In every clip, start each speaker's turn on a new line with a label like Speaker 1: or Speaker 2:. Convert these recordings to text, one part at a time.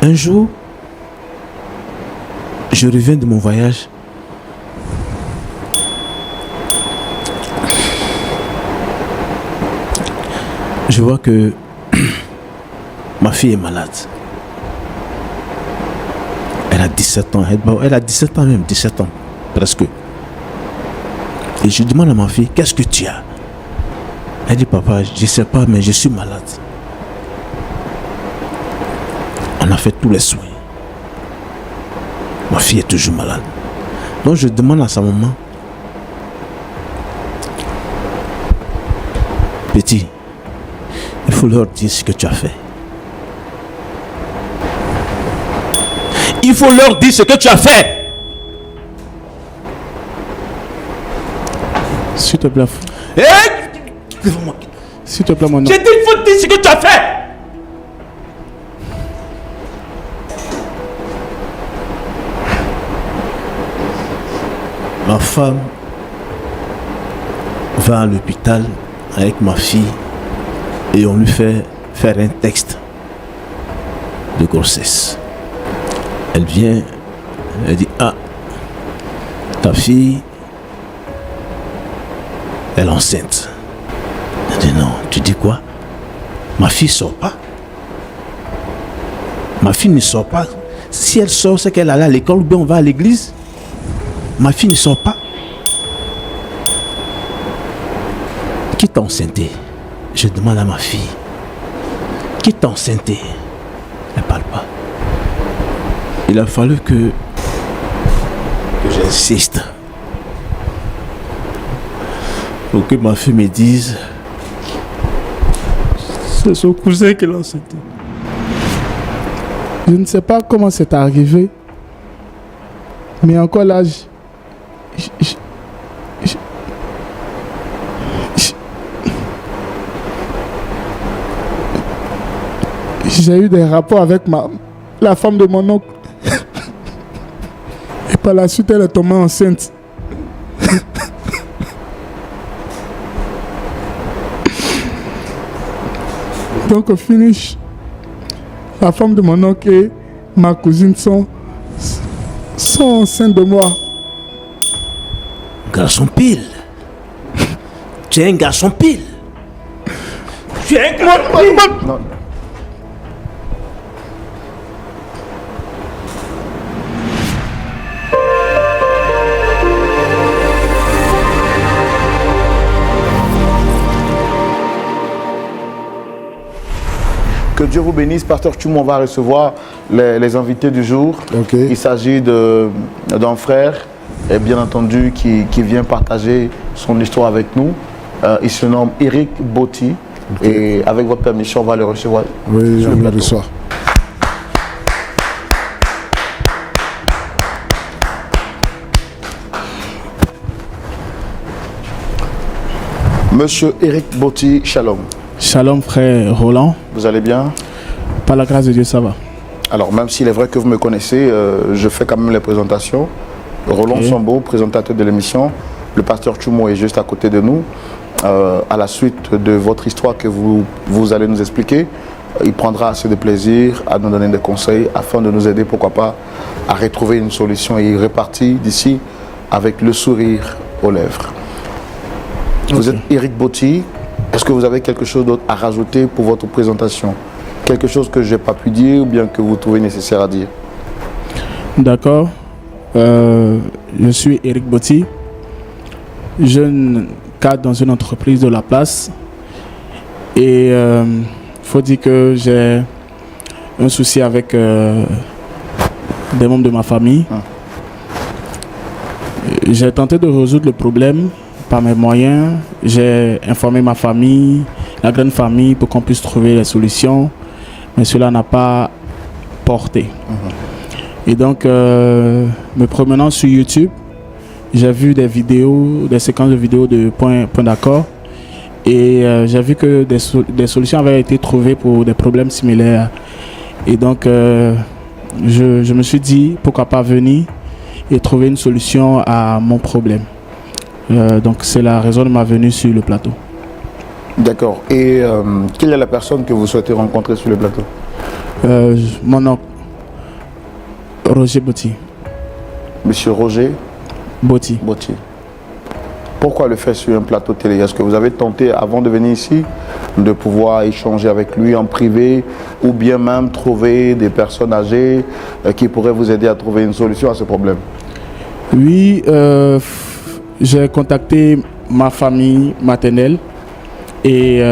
Speaker 1: Un jour, je reviens de mon voyage. Je vois que ma fille est malade. Elle a 17 ans. Elle a 17 ans même, 17 ans, presque. Et je demande à ma fille, qu'est-ce que tu as? Elle dit, papa, je ne sais pas, mais je suis malade. On a fait tous les soins. Ma fille est toujours malade. Donc je demande à sa maman, petit, il faut leur dire ce que tu as fait. Il faut leur dire ce que tu as fait.
Speaker 2: S'il te plaît. S'il te plaît, mon nom.
Speaker 1: J'ai dit, il faut dire ce que tu as fait. Ma femme va à l'hôpital avec ma fille et on lui fait faire un texte de grossesse. Elle vient, elle dit, ah, ta fille, elle est enceinte. Elle dit, non, tu dis quoi? Ma fille ne sort pas. Ma fille ne sort pas. Si elle sort, c'est qu'elle allait à l'école ou bien on va à l'église. Ma fille ne sort pas. Qui t'a enceinté? Je demande à ma fille. Qui t'a enceinté? Elle ne parle pas. Il a fallu que j'insiste pour que ma fille me dise
Speaker 2: c'est son cousin qui l'a enceinté. Je ne sais pas comment c'est arrivé, mais encore là, j'ai eu des rapports avec la femme de mon oncle. Et par la suite, elle est tombée enceinte. Donc au finish, la femme de mon oncle et ma cousine sont enceintes de moi.
Speaker 1: Garçon pile. Tu es un garçon pile. Tu es un garçon pile. Non.
Speaker 3: Que Dieu vous bénisse. Pasteur Tchoumou, on va recevoir les invités du jour.
Speaker 2: Okay.
Speaker 3: Il s'agit d'un frère, et bien entendu, qui vient partager son histoire avec nous. Il se nomme Eric Botti. Okay. Et avec votre permission, on va le recevoir.
Speaker 2: Oui, on le reçoit.
Speaker 3: Monsieur Eric Botti, shalom.
Speaker 2: Shalom frère Roland.
Speaker 3: Vous allez bien?
Speaker 2: Par la grâce de Dieu, ça va.
Speaker 3: Alors même s'il est vrai que vous me connaissez, je fais quand même les présentations. Roland Sambo, présentateur de l'émission. Le pasteur Tchoumou est juste à côté de nous. À la suite de votre histoire que vous allez nous expliquer, il prendra assez de plaisir à nous donner des conseils afin de nous aider, pourquoi pas, à retrouver une solution et repartir d'ici avec le sourire aux lèvres. Vous êtes Eric Botti. Est-ce que vous avez quelque chose d'autre à rajouter pour votre présentation? Quelque chose que je n'ai pas pu dire ou bien que vous trouvez nécessaire à dire?
Speaker 2: D'accord. Je suis Eric Botti, jeune cadre dans une entreprise de la place. Et il faut dire que j'ai un souci avec des membres de ma famille. J'ai tenté de résoudre le problème par mes moyens. J'ai informé ma famille, la grande famille, pour qu'on puisse trouver les solutions. Mais cela n'a pas porté. Et donc, me promenant sur YouTube, j'ai vu des vidéos, des séquences de vidéos de Point d'accord. Et j'ai vu que des solutions avaient été trouvées pour des problèmes similaires. Et donc, je me suis dit, pourquoi pas venir et trouver une solution à mon problème. Donc, c'est la raison de ma venue sur le plateau.
Speaker 3: D'accord. Et quelle est la personne que vous souhaitez rencontrer sur le plateau?
Speaker 2: Mon oncle. Roger Botti.
Speaker 3: Monsieur Roger
Speaker 2: Botti.
Speaker 3: Botti. Pourquoi le faire sur un plateau télé? Est-ce que vous avez tenté, avant de venir ici, de pouvoir échanger avec lui en privé ou bien même trouver des personnes âgées qui pourraient vous aider à trouver une solution à ce problème?
Speaker 2: Oui, j'ai contacté ma famille maternelle et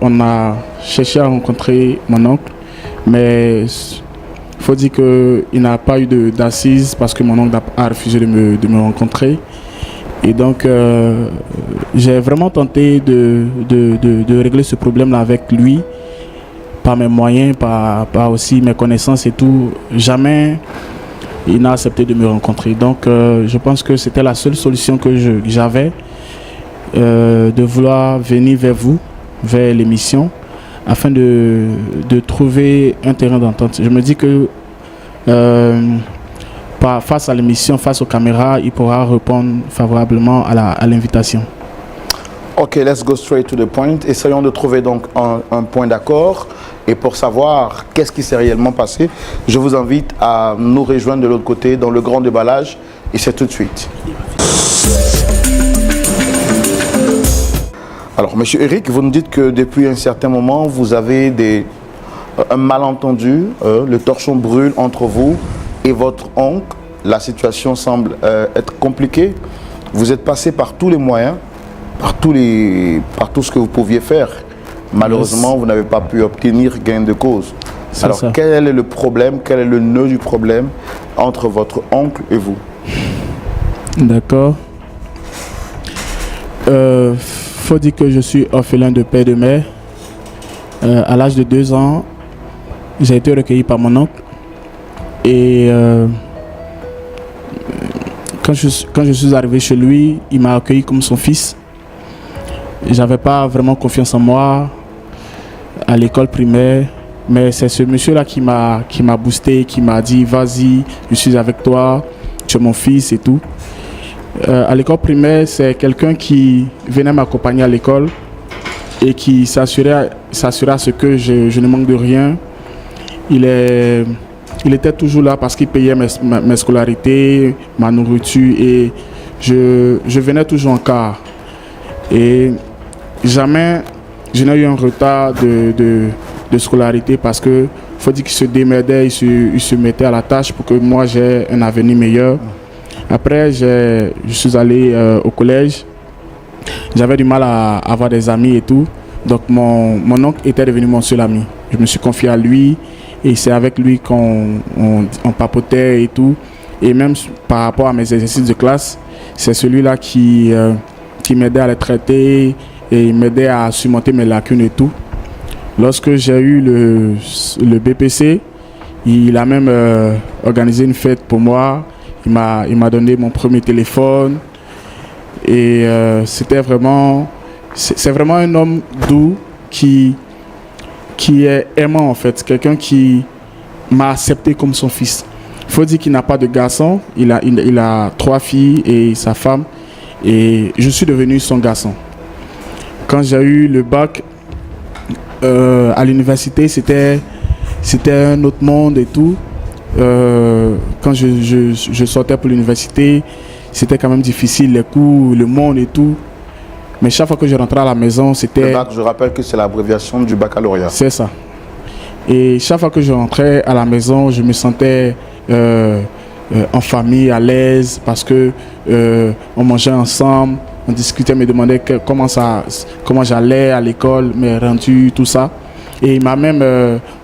Speaker 2: on a cherché à rencontrer mon oncle, mais il faut dire qu'il n'a pas eu d'assises parce que mon oncle a refusé de me rencontrer. Et donc, j'ai vraiment tenté de régler ce problème-là avec lui, par mes moyens, par aussi mes connaissances et tout. Jamais il n'a accepté de me rencontrer. Donc, je pense que c'était la seule solution que j'avais, de vouloir venir vers vous, vers l'émission, afin de trouver un terrain d'entente. Je me dis que face à l'émission, face aux caméras, il pourra répondre favorablement à l'invitation.
Speaker 3: Ok, let's go straight to the point. Essayons de trouver donc un point d'accord. Et pour savoir qu'est-ce qui s'est réellement passé, je vous invite à nous rejoindre de l'autre côté dans le grand déballage. Et c'est tout de suite. Alors, monsieur Eric, vous nous dites que depuis un certain moment, vous avez un malentendu, le torchon brûle entre vous et votre oncle. La situation semble être compliquée. Vous êtes passé par tous les moyens, par tout ce que vous pouviez faire. Malheureusement, vous n'avez pas pu obtenir gain de cause. Alors, quel est le problème, quel est le nœud du problème entre votre oncle et vous?
Speaker 2: D'accord. Faut dire que je suis orphelin de père et de mère. À l'âge de 2 ans, j'ai été recueilli par mon oncle. Et quand je suis arrivé chez lui, il m'a accueilli comme son fils. J'avais pas vraiment confiance en moi à l'école primaire, mais c'est ce monsieur-là qui m'a boosté, qui m'a dit vas-y, je suis avec toi, tu es mon fils et tout. À l'école primaire, c'est quelqu'un qui venait m'accompagner à l'école et qui s'assurait à ce que je ne manque de rien. Il était toujours là parce qu'il payait mes scolarités, ma nourriture et je venais toujours en quart. Et jamais je n'ai eu un retard de scolarité parce que faut dire qu'il se démerdait, il se mettait à la tâche pour que moi j'ai un avenir meilleur. Après, je suis allé au collège. J'avais du mal à avoir des amis et tout. Donc mon oncle était devenu mon seul ami. Je me suis confié à lui et c'est avec lui qu'on papotait et tout. Et même par rapport à mes exercices de classe, c'est celui-là qui m'aidait à les traiter et m'aidait à surmonter mes lacunes et tout. Lorsque j'ai eu le BPC, il a même organisé une fête pour moi. Il m'a donné mon premier téléphone. Et c'est vraiment un homme doux qui est aimant en fait. Quelqu'un qui m'a accepté comme son fils. Il faut dire qu'il n'a pas de garçon. Il a 3 filles et sa femme. Et je suis devenu son garçon. Quand j'ai eu le bac à l'université, c'était un autre monde et tout. Quand je sortais pour l'université, c'était quand même difficile, les cours, le monde et tout. Mais chaque fois que je rentrais à la maison, c'était...
Speaker 3: Le bac, je rappelle que c'est l'abréviation du baccalauréat.
Speaker 2: C'est ça. Et chaque fois que je rentrais à la maison, je me sentais en famille, à l'aise, parce que on mangeait ensemble, on discutait, me demandait comment j'allais à l'école, mes rendus, tout ça. Et il m'a même,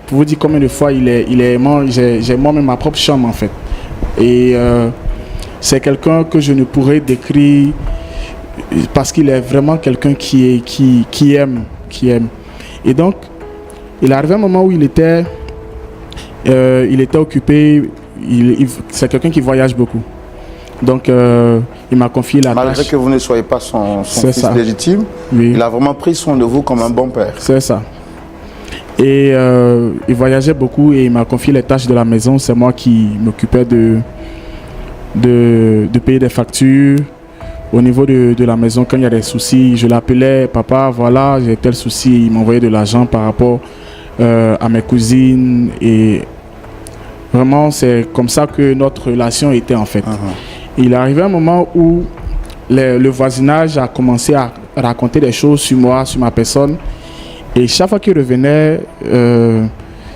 Speaker 2: pour vous dire combien de fois il est aimant, j'ai moi-même ma propre chambre en fait. Et c'est quelqu'un que je ne pourrais décrire parce qu'il est vraiment quelqu'un qui aime. Et donc, il est arrivé un moment où il était occupé, c'est quelqu'un qui voyage beaucoup. Donc, il m'a confié la tâche.
Speaker 3: Malgré que vous ne soyez pas son fils légitime, oui. Il a vraiment pris soin de vous comme un bon père.
Speaker 2: C'est ça. Et il voyageait beaucoup et il m'a confié les tâches de la maison. C'est moi qui m'occupais de payer des factures. Au niveau de la maison, quand il y a des soucis, je l'appelais, papa, voilà, j'ai tel souci. Il m'envoyait de l'argent par rapport à mes cousines et Vraiment, c'est comme ça que notre relation était en fait. Il est arrivé un moment où le voisinage a commencé à raconter des choses sur moi, sur ma personne. Et chaque fois qu'il revenait,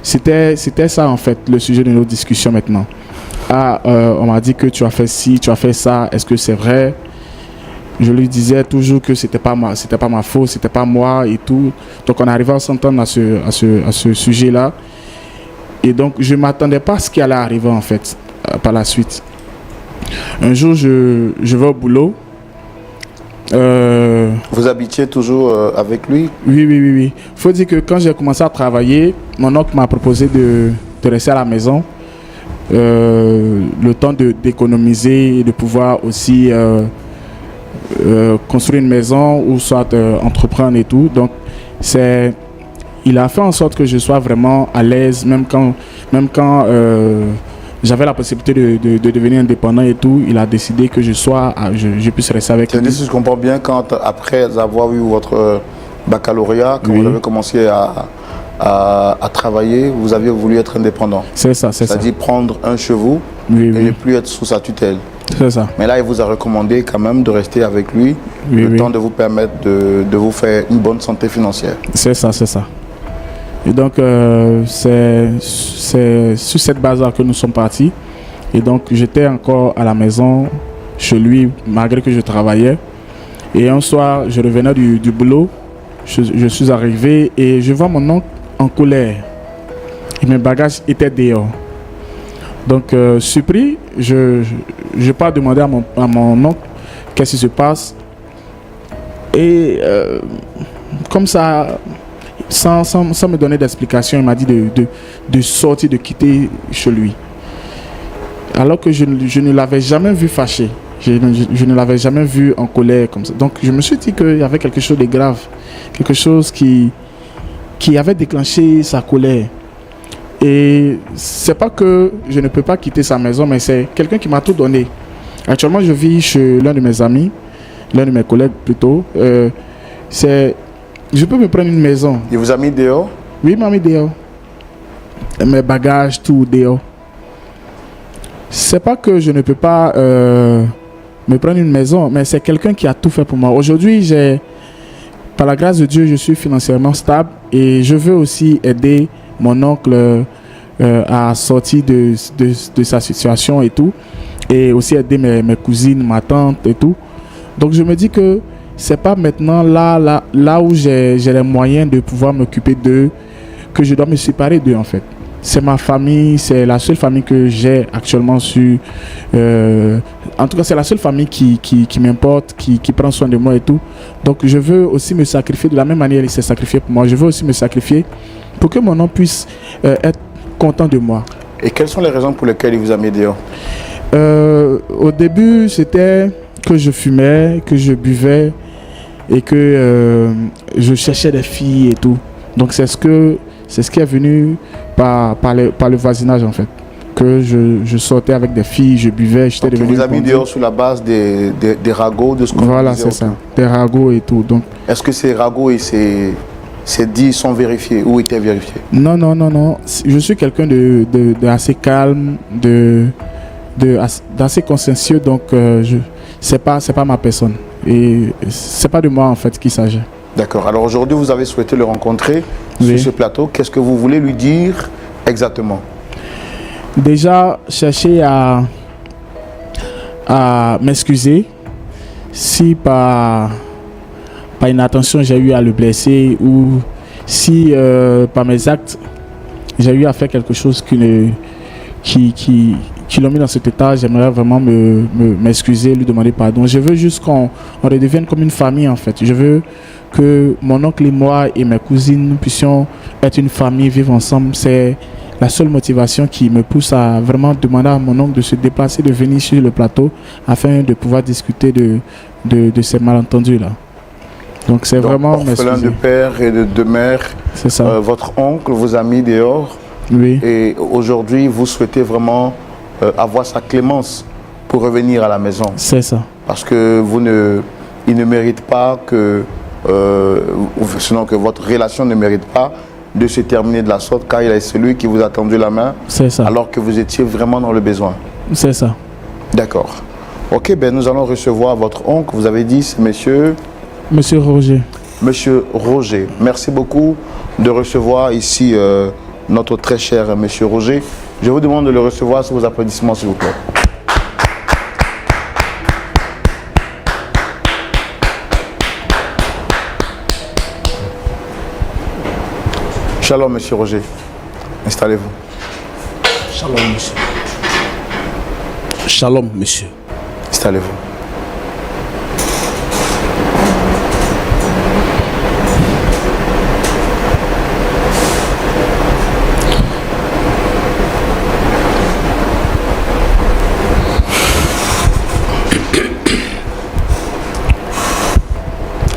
Speaker 2: c'était ça en fait, le sujet de nos discussions maintenant. On m'a dit que tu as fait ci, tu as fait ça, est-ce que c'est vrai? Je lui disais toujours que c'était pas ma faute, c'était pas moi et tout. Donc on arrivait à s'entendre à ce sujet-là. Et donc je m'attendais pas à ce qui allait arriver en fait, par la suite. Un jour, je vais au boulot.
Speaker 3: Vous habitiez toujours avec lui?
Speaker 2: Oui. Faut dire que quand j'ai commencé à travailler, mon oncle m'a proposé de rester à la maison, le temps d'économiser et de pouvoir aussi construire une maison ou soit entreprendre et tout. Donc il a fait en sorte que je sois vraiment à l'aise, même quand j'avais la possibilité de devenir indépendant et tout. Il a décidé que je puisse rester avec lui.
Speaker 3: Si je comprends bien, quand après avoir eu votre baccalauréat, quand vous avez commencé à travailler, vous aviez voulu être indépendant.
Speaker 2: C'est ça.
Speaker 3: C'est-à-dire prendre un chez vous et ne plus être sous sa tutelle.
Speaker 2: C'est ça.
Speaker 3: Mais là, il vous a recommandé quand même de rester avec lui, le temps de vous permettre de vous faire une bonne santé financière.
Speaker 2: C'est ça. Et donc, c'est sur cette base-là que nous sommes partis. Et donc, j'étais encore à la maison, chez lui, malgré que je travaillais. Et un soir, je revenais du boulot. Je suis arrivé et je vois mon oncle en colère. Et mes bagages étaient dehors. Donc, surpris, je pars demander à mon oncle qu'est-ce qui se passe. Et comme ça, sans me donner d'explication, il m'a dit de sortir, de quitter chez lui. Alors que je ne l'avais jamais vu fâché. Je ne l'avais jamais vu en colère comme ça. Donc, je me suis dit qu'il y avait quelque chose de grave. Quelque chose qui avait déclenché sa colère. Et c'est pas que je ne peux pas quitter sa maison, mais c'est quelqu'un qui m'a tout donné. Actuellement, je vis chez l'un de mes amis, l'un de mes collègues plutôt. Je peux me prendre une maison.
Speaker 3: Il vous a mis dehors?
Speaker 2: Oui, il m'a mis dehors. Mes bagages, tout dehors. C'est pas que je ne peux pas me prendre une maison, mais c'est quelqu'un qui a tout fait pour moi. Aujourd'hui, par la grâce de Dieu, je suis financièrement stable et je veux aussi aider mon oncle à sortir de sa situation et tout, et aussi aider mes cousines, ma tante et tout. Donc je me dis que c'est pas maintenant là où j'ai les moyens de pouvoir m'occuper d'eux que je dois me séparer d'eux en fait. C'est ma famille, c'est la seule famille que j'ai actuellement sur... en tout cas, c'est la seule famille qui m'importe, qui prend soin de moi et tout. Donc, je veux aussi me sacrifier de la même manière qu'il s'est sacrifié pour moi. Je veux aussi me sacrifier pour que mon nom puisse être content de moi.
Speaker 3: Et quelles sont les raisons pour lesquelles il vous a mis dehors?
Speaker 2: Au début, c'était que je fumais, que je buvais et que je cherchais des filles et tout. Donc, c'est ce qui est venu par le voisinage en fait. Que je sortais avec des filles, je buvais, j'étais devenu...
Speaker 3: Vous avez mis dehors sur la base des ragots, de ce qu'on disait.
Speaker 2: Voilà, c'est ça, des ragots et tout. Donc,
Speaker 3: est-ce que ces ragots et ces dits sont vérifiés ou étaient vérifiés?
Speaker 2: Non. Je suis quelqu'un d'assez calme, d'assez consciencieux, donc c'est pas ma personne. Et c'est pas de moi en fait qu'il s'agit.
Speaker 3: D'accord. Alors aujourd'hui, vous avez souhaité le rencontrer sur ce plateau. Qu'est-ce que vous voulez lui dire exactement?
Speaker 2: Déjà, chercher à m'excuser si par inattention j'ai eu à le blesser ou si par mes actes j'ai eu à faire quelque chose qui l'ont mis dans cet état. J'aimerais vraiment m'excuser, lui demander pardon. Je veux juste qu'on redevienne comme une famille en fait. Je veux que mon oncle et moi et mes cousines nous puissions être une famille, vivre ensemble. C'est la seule motivation qui me pousse à vraiment demander à mon oncle de se déplacer, de venir sur le plateau afin de pouvoir discuter de ces malentendus là. Donc c'est vraiment
Speaker 3: orphelin de père et de mère.
Speaker 2: C'est ça.
Speaker 3: Votre oncle vous a mis dehors.
Speaker 2: Oui.
Speaker 3: Et aujourd'hui, vous souhaitez vraiment avoir sa clémence pour revenir à la maison.
Speaker 2: C'est ça.
Speaker 3: Parce que il ne mérite pas sinon que votre relation ne mérite pas de se terminer de la sorte, car il est celui qui vous a tendu la main
Speaker 2: C'est ça.
Speaker 3: alors que vous étiez vraiment dans le besoin.
Speaker 2: C'est ça.
Speaker 3: D'accord. Ok, ben nous allons recevoir votre oncle. Vous avez dit, c'est monsieur
Speaker 2: Roger.
Speaker 3: Monsieur Roger. Merci beaucoup de recevoir ici notre très cher monsieur Roger. Je vous demande de le recevoir sous vos applaudissements, s'il vous plaît. Shalom, monsieur Roger. Installez-vous.
Speaker 1: Shalom, monsieur. Shalom, monsieur.
Speaker 3: Installez-vous.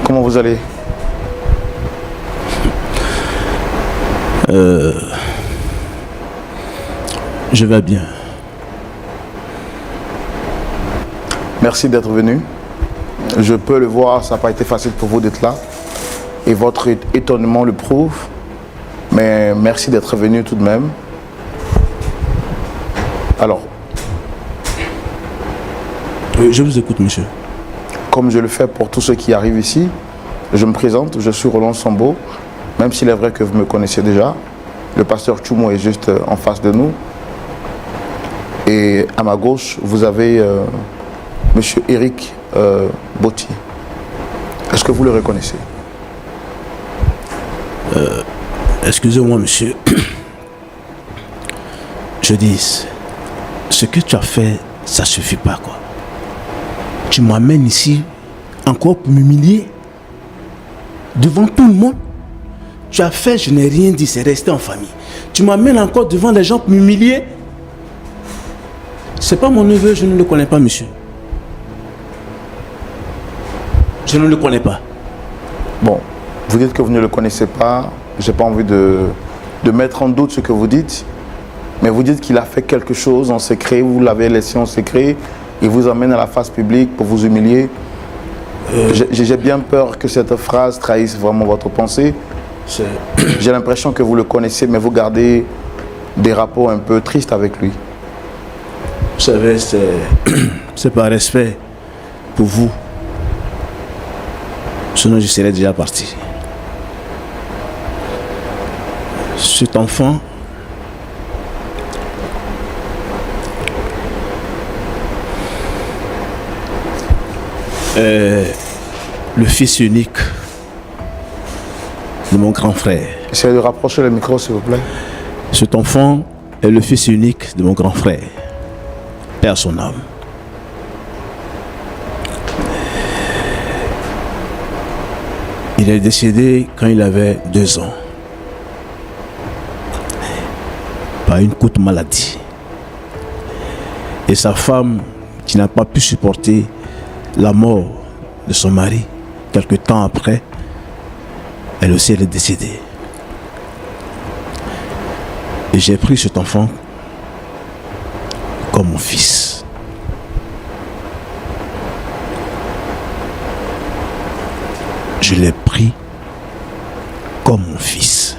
Speaker 3: Comment vous allez?
Speaker 1: Je vais bien.
Speaker 3: Merci d'être venu. Je peux le voir, ça n'a pas été facile pour vous d'être là. Et votre étonnement le prouve. Mais merci d'être venu tout de même. Alors,
Speaker 1: Je vous écoute, monsieur.
Speaker 3: comme je le fais pour tous ceux qui arrivent ici, je me présente, je suis Roland Sambo. Même s'il est vrai que vous me connaissez déjà, le pasteur Tchoumo est juste en face de nous. Et à ma gauche, vous avez monsieur Eric Botti. Est-ce que vous le reconnaissez?
Speaker 1: Excusez-moi, monsieur. Je dis, ce que tu as fait, ça suffit pas, quoi. Tu m'amènes ici encore pour m'humilier devant tout le monde. Tu as fait, je n'ai rien dit, c'est resté en famille. Tu m'amènes encore devant les gens pour m'humilier. C'est pas mon neveu, je ne le connais pas, monsieur. Je ne le connais pas.
Speaker 3: Bon, vous dites que vous ne le connaissez pas. Je n'ai pas envie de mettre en doute ce que vous dites. Mais vous dites qu'il a fait quelque chose en secret, vous l'avez laissé en secret. Il vous emmène à la face publique pour vous humilier. J'ai bien peur que cette phrase trahisse vraiment votre pensée. J'ai l'impression que vous le connaissez, mais vous gardez des rapports un peu tristes avec lui.
Speaker 1: Vous savez, c'est par respect pour vous. Sinon, je serais déjà parti. Cet enfant est le fils unique de mon grand frère.
Speaker 3: Essayez de rapprocher le micro, s'il vous plaît.
Speaker 1: Cet enfant est le fils unique de mon grand frère. Paix à son âme. Il est décédé quand il avait 2 ans. Par une courte maladie. Et sa femme, qui n'a pas pu supporter la mort de son mari, quelque temps après, elle aussi elle est décédée. Et j'ai pris cet enfant comme mon fils. Je l'ai pris comme mon fils.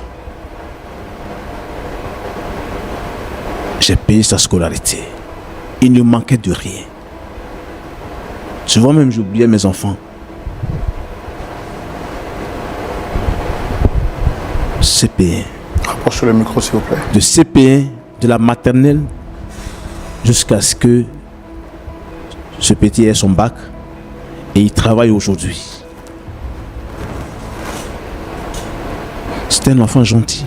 Speaker 1: J'ai payé sa scolarité. Il ne manquait de rien. Souvent même j'oubliais mes enfants. CP1.
Speaker 3: Rapprochez le micro, s'il vous plaît.
Speaker 1: De CP1, de la maternelle, jusqu'à ce que ce petit ait son bac et il travaille aujourd'hui. C'est un enfant gentil,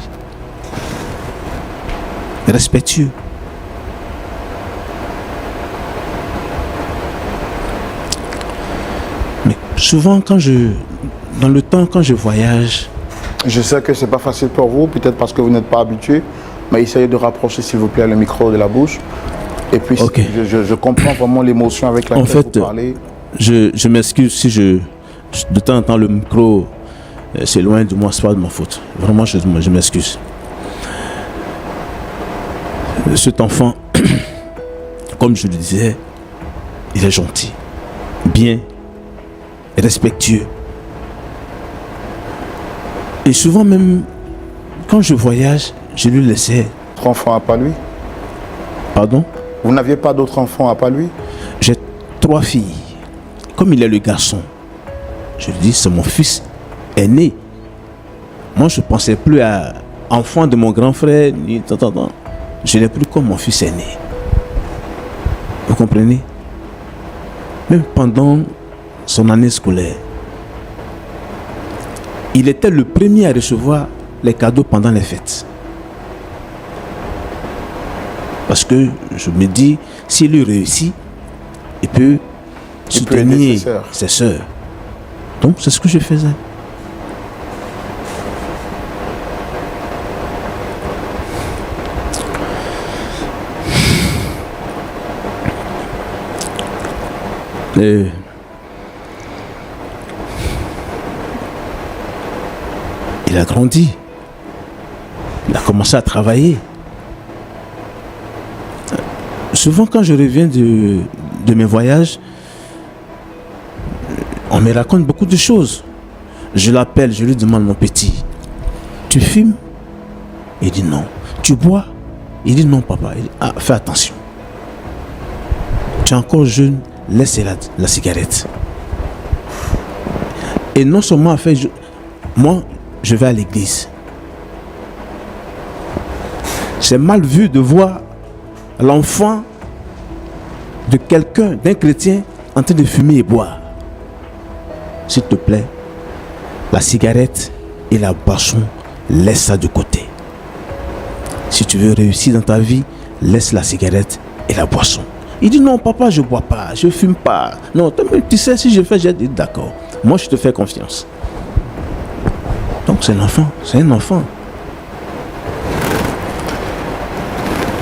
Speaker 1: respectueux. Mais souvent quand je voyage,
Speaker 3: Je sais que ce n'est pas facile pour vous, peut-être parce que vous n'êtes pas habitué, mais essayez de rapprocher, s'il vous plaît, le micro de la bouche. Et puis,
Speaker 1: Okay.
Speaker 3: je comprends vraiment l'émotion avec laquelle
Speaker 1: en fait,
Speaker 3: vous parlez.
Speaker 1: je m'excuse si de temps en temps le micro s'éloigne de moi, c'est pas de ma faute. Vraiment, je m'excuse. Cet enfant, comme je le disais, il est gentil, bien, respectueux. Et souvent même, quand je voyage, je lui laissais.
Speaker 3: D'autres enfants à part lui?
Speaker 1: Pardon?
Speaker 3: Vous n'aviez pas d'autres enfants à part lui?
Speaker 1: J'ai 3 filles. Comme il est le garçon, je lui dis, c'est mon fils aîné. Moi, je ne pensais plus à enfant de mon grand frère, ni tant. Je l'ai pris comme mon fils aîné. Vous comprenez? Même pendant son année scolaire, il était le premier à recevoir les cadeaux pendant les fêtes. Parce que je me dis, s'il lui réussit, il peut soutenir ses sœurs. Donc c'est ce que je faisais. Et il a grandi. Il a commencé à travailler. Souvent quand je reviens de mes voyages, on me raconte beaucoup de choses. Je l'appelle, je lui demande, mon petit, tu fumes? Il dit non. Tu bois? Il dit non, papa. Il dit, ah, fais attention. Tu es encore jeune, laisse la cigarette. Et non seulement moi, je vais à l'église. C'est mal vu de voir l'enfant de quelqu'un, d'un chrétien, en train de fumer et boire. S'il te plaît, la cigarette et la boisson, laisse ça de côté. Si tu veux réussir dans ta vie, laisse la cigarette et la boisson. Il dit non, papa, je ne bois pas, je ne fume pas. Non, tu sais, si je fais, j'ai dit d'accord. Moi, je te fais confiance. Donc, c'est l'enfant, c'est un enfant.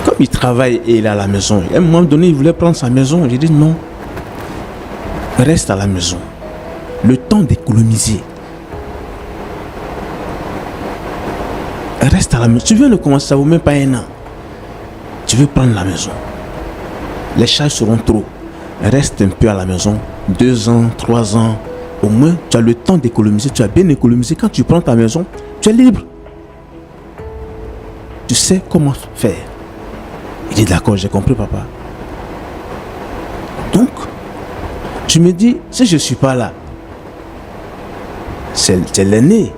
Speaker 1: Comme il travaille et il est à la maison, à un moment donné, il voulait prendre sa maison. J'ai dit non, reste à la maison. Le temps d'économiser. Reste à la maison. Tu viens de commencer, ça ne vaut même pas 1 an. Tu veux prendre la maison. Les charges seront trop. Reste un peu à la maison. 2 ans, 3 ans. Au moins, tu as le temps d'économiser. Tu as bien économisé. Quand tu prends ta maison, tu es libre. Tu sais comment faire. Il dit d'accord, j'ai compris, papa. Donc, je me dis, si je ne suis pas là, c'est l'aîné.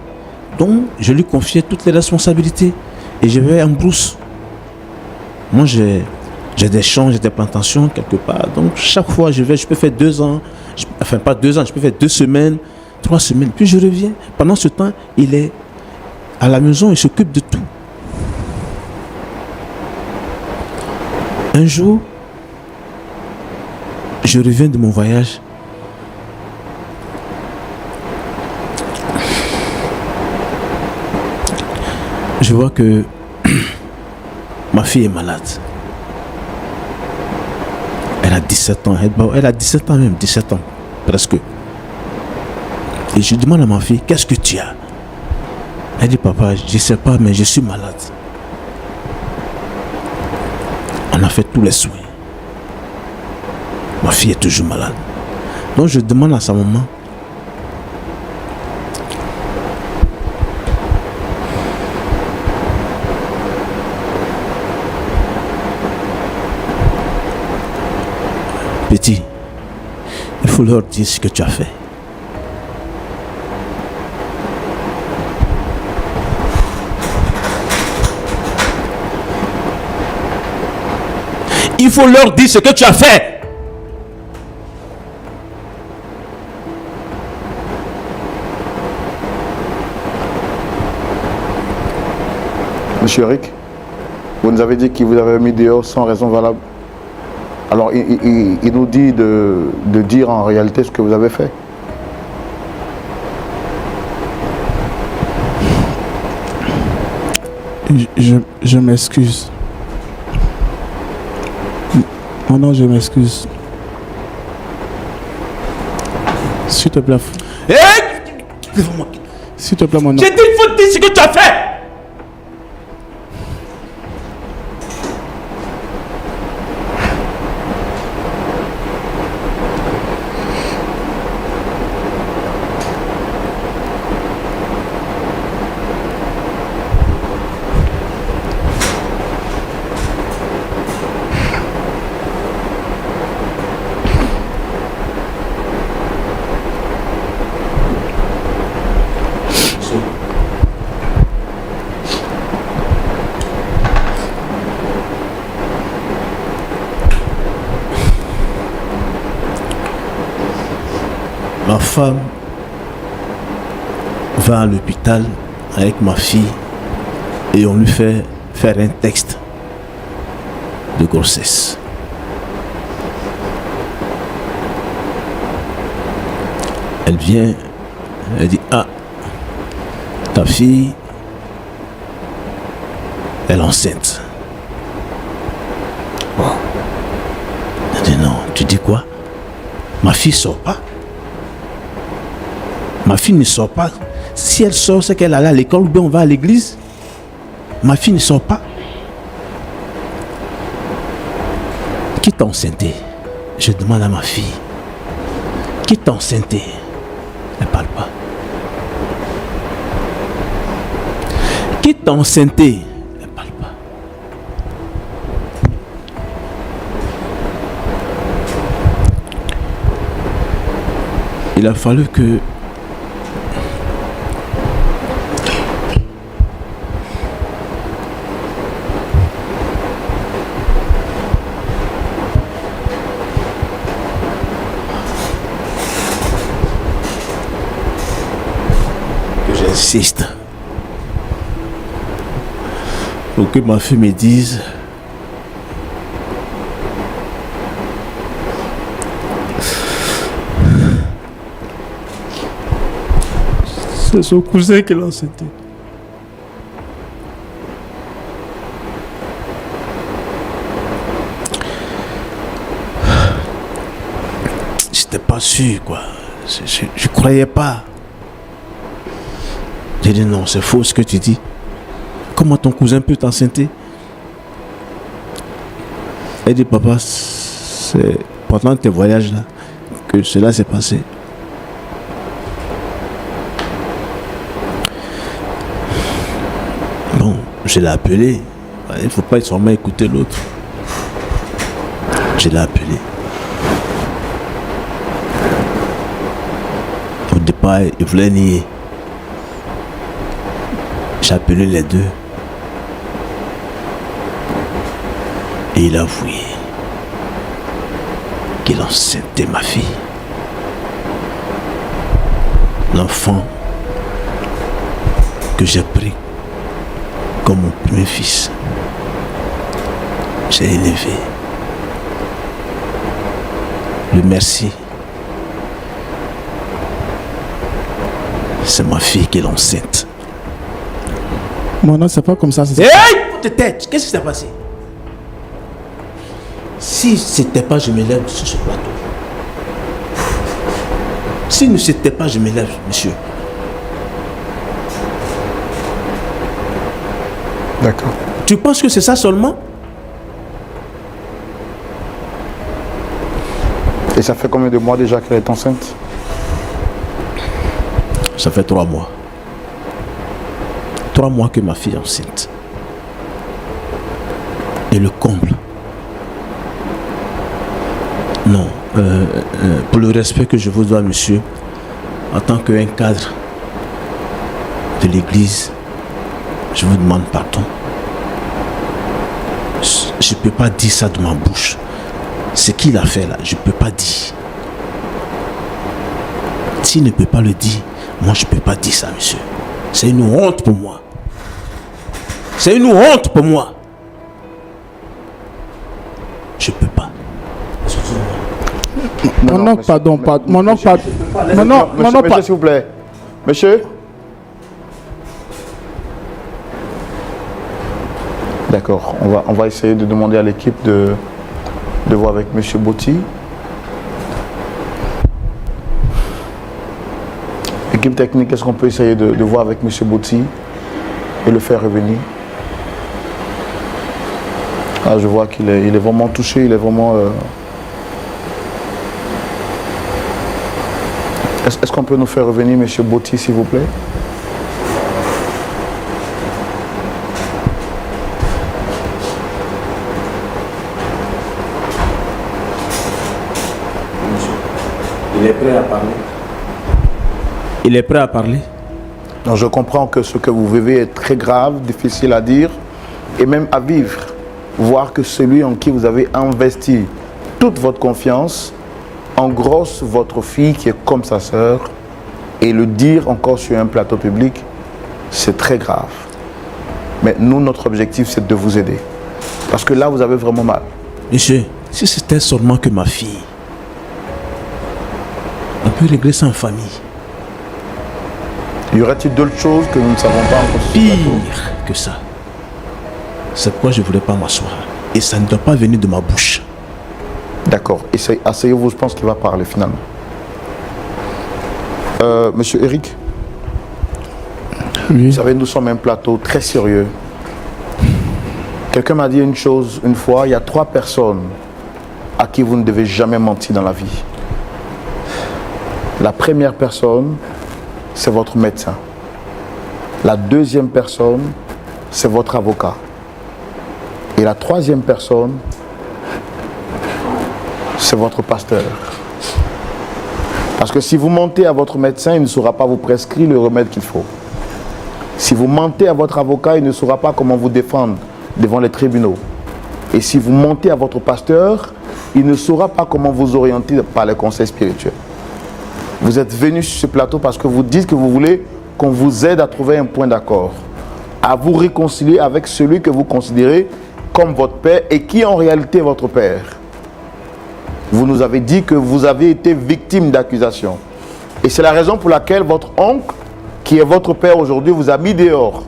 Speaker 1: Donc, je lui confiais toutes les responsabilités. Et je vais en brousse. Moi, j'ai des champs, j'ai des plantations quelque part. Donc, chaque fois, je peux faire 2 ans. Enfin, pas 2 ans, je peux faire 2 semaines, 3 semaines. Puis je reviens. Pendant ce temps, il est à la maison, il s'occupe de tout. Un jour, je reviens de mon voyage. Je vois que ma fille est malade. Elle a 17 ans. Elle a 17 ans même, 17 ans, presque. Et je demande à ma fille, qu'est-ce que tu as? Elle dit, papa, je ne sais pas, mais je suis malade. On a fait tous les soins. Ma fille est toujours malade. Donc je demande à sa maman, petit, il faut leur dire ce que tu as fait. Il faut leur dire ce que tu as fait.
Speaker 3: Monsieur Eric, vous nous avez dit qu'il vous avait mis dehors sans raison valable. Alors, il nous dit de dire en réalité ce que vous avez fait.
Speaker 2: Je m'excuse. Oh non, je m'excuse. S'il te plaît. S'il te plaît, mon nom.
Speaker 1: J'ai dit, il faut dire ce que tu as fait. Ma femme va à l'hôpital avec ma fille et on lui fait faire un texte de grossesse. Elle vient, elle dit, ah, ta fille, elle est enceinte. Bon. Elle dit, non, tu dis quoi? Ma fille sort pas. Ma fille ne sort pas. Si elle sort, c'est qu'elle allait à l'école ou bien on va à l'église. Ma fille ne sort pas. Qui t'a enceinté? Je demande à ma fille. Qui t'a enceinté? Elle ne parle pas. Qui t'a enceinté? Elle ne parle pas. Il a fallu que j'insiste pour que ma fille me dise c'est son cousin qui l'a enceinté. J'étais pas sûr quoi. Je croyais pas. J'ai dit non, c'est faux ce que tu dis. Comment ton cousin peut t'enceinte? Elle dit papa, c'est pendant tes voyages là que cela s'est passé. Bon, je l'ai appelé. Il ne faut pas seulement écouter l'autre. Je l'ai appelé. Au départ, il voulait nier. J'ai appelé les deux. Et il a avoué qu'il enceintait ma fille. L'enfant que j'ai pris comme mon premier fils. J'ai élevé. Le merci. C'est ma fille qui est enceinte.
Speaker 2: Mon non, c'est pas comme ça.
Speaker 1: Hey, pour tes têtes, qu'est-ce qui s'est passé? Si c'était pas, je me lève sur ce plateau. Si ne c'était pas, je me lève, monsieur.
Speaker 3: D'accord.
Speaker 1: Tu penses que c'est ça seulement?
Speaker 3: Et ça fait combien de mois déjà qu'elle est enceinte?
Speaker 1: Ça fait 3 mois. 3 mois que ma fille est enceinte. Et le comble. Non. Pour le respect que je vous dois, monsieur, en tant qu'un cadre de l'église, je vous demande pardon. Je ne peux pas dire ça de ma bouche. Ce qu'il a fait là, je ne peux pas dire. S'il ne peut pas le dire, moi je ne peux pas dire ça, monsieur. C'est une honte pour moi. C'est une honte pour moi. Je ne peux pas.
Speaker 2: Mon oncle, pardon, mon oncle, pardon.
Speaker 3: Monsieur, s'il vous plaît. Monsieur. D'accord, on va essayer de demander à l'équipe de voir avec monsieur Botti. Équipe technique, est-ce qu'on peut essayer de voir avec monsieur Botti et le faire revenir? Ah, je vois qu'il est vraiment touché, il est vraiment... Est-ce qu'on peut nous faire revenir monsieur Botti, s'il vous plaît?
Speaker 1: Il est prêt à parler. Il est prêt à parler.
Speaker 3: Donc je comprends que ce que vous vivez est très grave, difficile à dire et même à vivre. Voir que celui en qui vous avez investi toute votre confiance engrosse votre fille qui est comme sa sœur et le dire encore sur un plateau public, c'est très grave. Mais nous, notre objectif, c'est de vous aider. Parce que là, vous avez vraiment mal.
Speaker 1: Monsieur, si c'était seulement que ma fille, on peut régler ça en famille.
Speaker 3: Y aurait-il d'autres choses que nous ne savons pas encore sur ce plateau?
Speaker 1: Pire que ça. C'est pourquoi je ne voulais pas m'asseoir. Et ça ne doit pas venir de ma bouche.
Speaker 3: D'accord. Asseyez-vous, je pense qu'il va parler finalement. Monsieur Eric,
Speaker 2: Oui.
Speaker 3: vous savez, nous sommes un plateau très sérieux. Quelqu'un m'a dit une chose une fois, il y a 3 personnes à qui vous ne devez jamais mentir dans la vie. La première personne, c'est votre médecin. La deuxième personne, c'est votre avocat. Et la troisième personne, c'est votre pasteur. Parce que si vous mentez à votre médecin, il ne saura pas vous prescrire le remède qu'il faut. Si vous mentez à votre avocat, il ne saura pas comment vous défendre devant les tribunaux. Et si vous mentez à votre pasteur, il ne saura pas comment vous orienter par les conseils spirituels. Vous êtes venu sur ce plateau parce que vous dites que vous voulez qu'on vous aide à trouver un point d'accord, à vous réconcilier avec celui que vous considérez comme votre père et qui en réalité est votre père. Vous nous avez dit que vous avez été victime d'accusations. Et c'est la raison pour laquelle votre oncle, qui est votre père aujourd'hui, vous a mis dehors.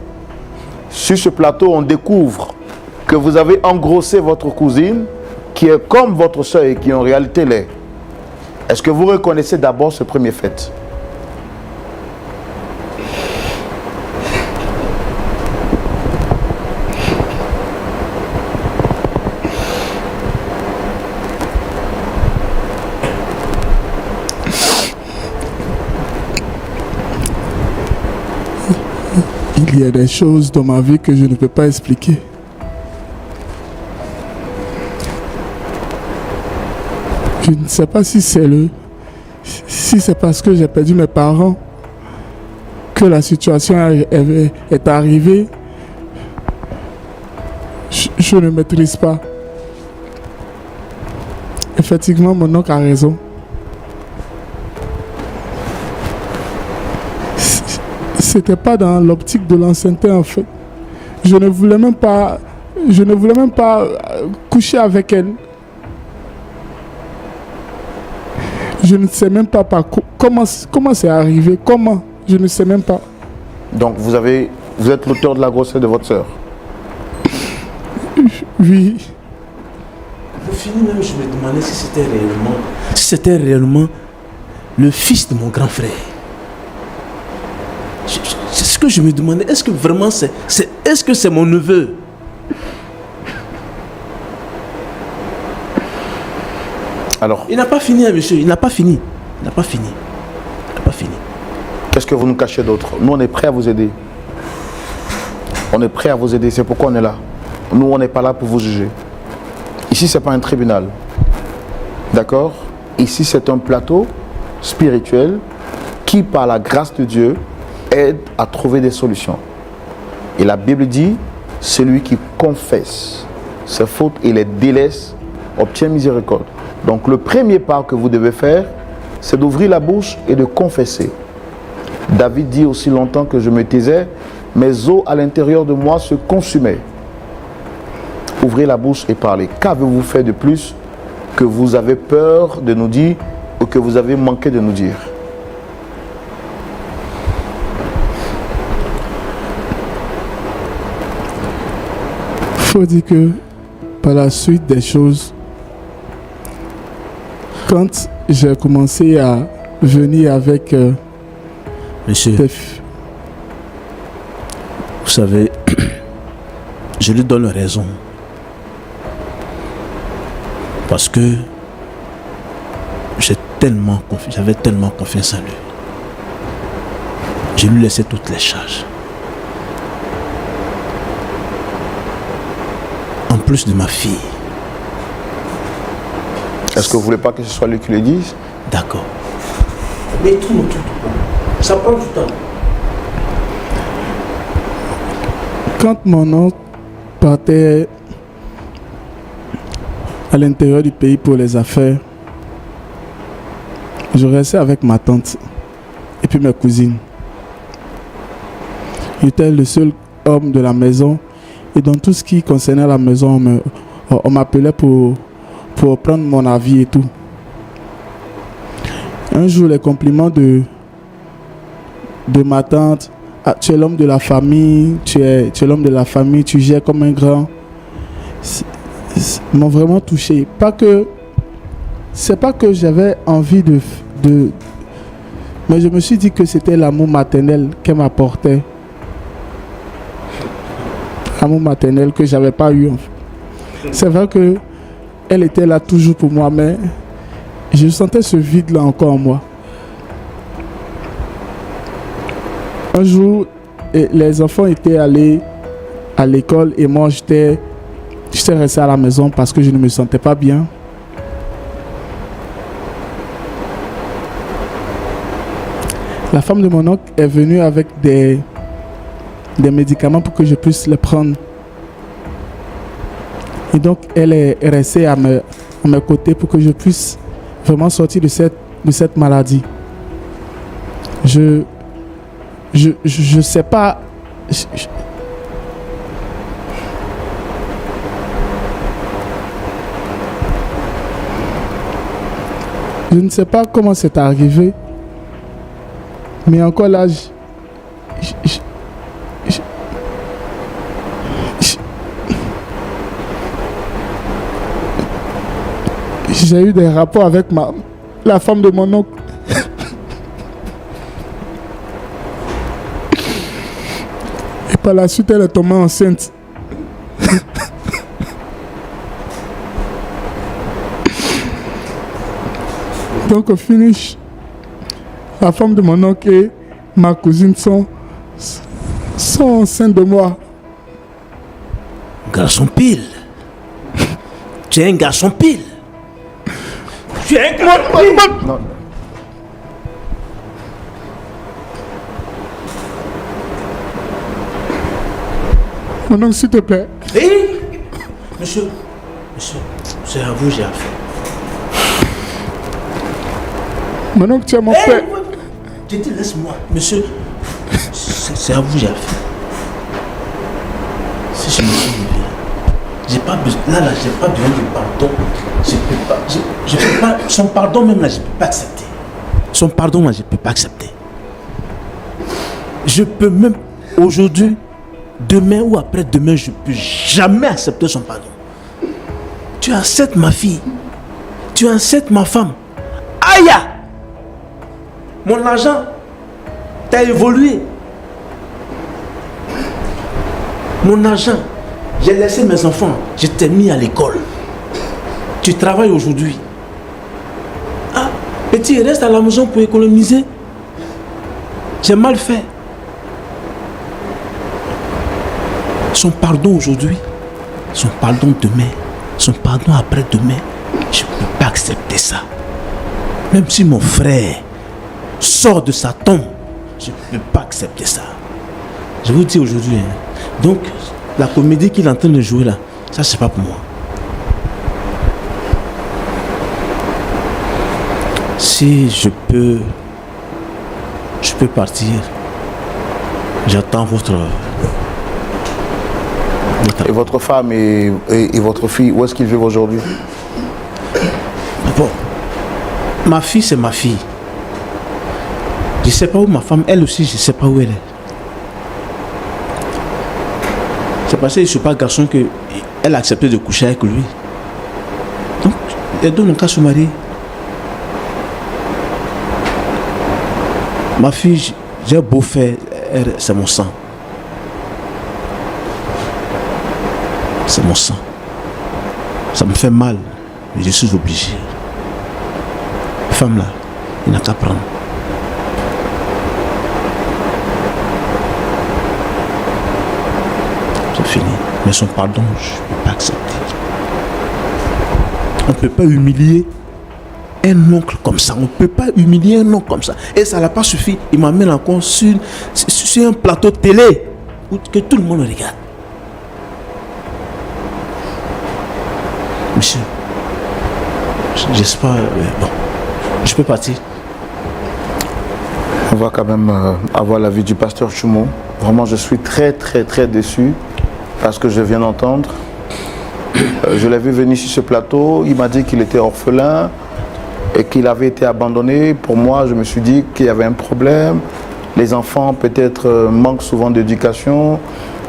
Speaker 3: Sur ce plateau, on découvre que vous avez engrossé votre cousine, qui est comme votre soeur et qui en réalité l'est. Est-ce que vous reconnaissez d'abord ce premier fait?
Speaker 2: Il y a des choses dans ma vie que je ne peux pas expliquer. Je ne sais pas si c'est parce que j'ai perdu mes parents que la situation est arrivée. Je ne maîtrise pas. Effectivement, mon oncle a raison. C'était pas dans l'optique de l'ancienneté en fait. Je ne voulais même pas coucher avec elle. Je ne sais même pas comment c'est arrivé, comment, je ne sais même pas.
Speaker 3: Donc vous êtes l'auteur de la grossesse de votre soeur?
Speaker 2: Oui.
Speaker 1: Au final même, je me demandais si c'était réellement le fils de mon grand frère. C'est ce que je me demandais. Est-ce que vraiment est-ce que c'est mon neveu?
Speaker 3: Alors,
Speaker 1: Il n'a pas fini, monsieur. Il n'a pas fini.
Speaker 3: qu'est-ce que vous nous cachez d'autre? Nous, on est prêts à vous aider. On est prêts à vous aider. C'est pourquoi on est là. Nous, on n'est pas là pour vous juger. Ici, ce n'est pas un tribunal. D'accord? Ici, c'est un plateau spirituel qui, par la grâce de Dieu, aide à trouver des solutions. Et la Bible dit, celui qui confesse ses fautes et les délaisse obtient miséricorde. Donc le premier pas que vous devez faire, c'est d'ouvrir la bouche et de confesser. David dit aussi longtemps que je me taisais, mes os à l'intérieur de moi se consumaient. Ouvrez la bouche et parlez. Qu'avez-vous fait de plus que vous avez peur de nous dire ou que vous avez manqué de nous dire?
Speaker 2: Il faut dire que par la suite des choses, quand j'ai commencé à venir avec
Speaker 1: Monsieur, vous savez, je lui donne raison. Parce que j'avais tellement confiance en lui. Je lui laissais toutes les charges. En plus de ma fille.
Speaker 3: Est-ce que vous ne voulez pas que ce soit lui qui le dise?
Speaker 1: D'accord. Mais tout. Ça prend du temps.
Speaker 2: Quand mon oncle partait à l'intérieur du pays pour les affaires, Je restais avec ma tante et puis mes cousines. J'étais le seul homme de la maison et dans tout ce qui concernait la maison, on m'appelait pour prendre mon avis et tout. Un jour, les compliments de ma tante, ah, tu es l'homme de la famille, tu es l'homme de la famille, tu gères comme un grand, m'ont vraiment touché. C'est pas que j'avais envie de... Mais je me suis dit que c'était l'amour maternel qu'elle m'apportait. L'amour maternel que j'avais pas eu. C'est vrai que elle était là toujours pour moi, mais je sentais ce vide-là encore en moi. Un jour, les enfants étaient allés à l'école et moi, j'étais resté à la maison parce que je ne me sentais pas bien. La femme de mon oncle est venue avec des médicaments pour que je puisse les prendre. Et donc, elle est restée à mes côtés pour que je puisse vraiment sortir de cette maladie. Je sais pas... Je ne sais pas comment c'est arrivé. Mais encore là, j'ai eu des rapports avec la femme de mon oncle. Et par la suite, elle est tombée enceinte. Donc au finish, la femme de mon oncle et ma cousine sont enceintes de moi.
Speaker 1: Garçon pile. Tu es un garçon pile. Tu es un garçon pile.
Speaker 3: Non.
Speaker 2: Mon oncle, s'il te plaît.
Speaker 1: Hé, monsieur, c'est à vous j'ai affaire.
Speaker 2: Mon oncle, tu es mon père.
Speaker 1: Je te laisse-moi, monsieur. C'est à vous j'ai affaire. Si je me suis levé, j'ai pas besoin. Là, j'ai pas besoin de pardon. Je peux pas. Son pardon même là, je peux pas accepter. Son pardon là, je peux pas accepter. Je peux même aujourd'hui, demain ou après-demain, je peux jamais accepter son pardon. Tu acceptes ma fille. Tu acceptes ma femme. Aïe! Mon argent, t'as évolué. Mon argent, j'ai laissé mes enfants, je t'ai mis à l'école. Tu travailles aujourd'hui. Ah, petit, reste à la maison pour économiser. J'ai mal fait. Son pardon aujourd'hui, son pardon demain, son pardon après-demain, je ne peux pas accepter ça. Même si mon frère sort de sa tombe, je ne peux pas accepter ça. Je vous dis aujourd'hui, donc la comédie qu'il est en train de jouer là, ça c'est pas pour moi. Si je peux partir. J'attends votre...
Speaker 3: Et votre femme et votre fille, où est-ce qu'ils vivent aujourd'hui?
Speaker 1: Bon, ma fille c'est ma fille. Je ne sais pas où ma femme, elle aussi, je ne sais pas où elle est. C'est parce que je ne suis pas garçon qu'elle a accepté de coucher avec lui. Donc, elle donne un cas se marier. Ma fille, j'ai beau faire, c'est mon sang. C'est mon sang. Ça me fait mal, mais je suis obligé. Femme là, il n'a qu'à prendre. C'est fini. Mais son pardon, je ne peux pas accepter. On ne peut pas humilier un oncle comme ça. On ne peut pas humilier un oncle comme ça. Et ça n'a pas suffi. Il m'amène encore sur un plateau de télé que tout le monde regarde. Monsieur, j'espère... bon, je peux partir.
Speaker 3: On va quand même avoir l'avis du pasteur Tchoumo. Vraiment, je suis très déçu parce que je viens d'entendre. Je l'ai vu venir sur ce plateau, il m'a dit qu'il était orphelin et qu'il avait été abandonné. Pour moi, je me suis dit qu'il y avait un problème. Les enfants peut-être manquent souvent d'éducation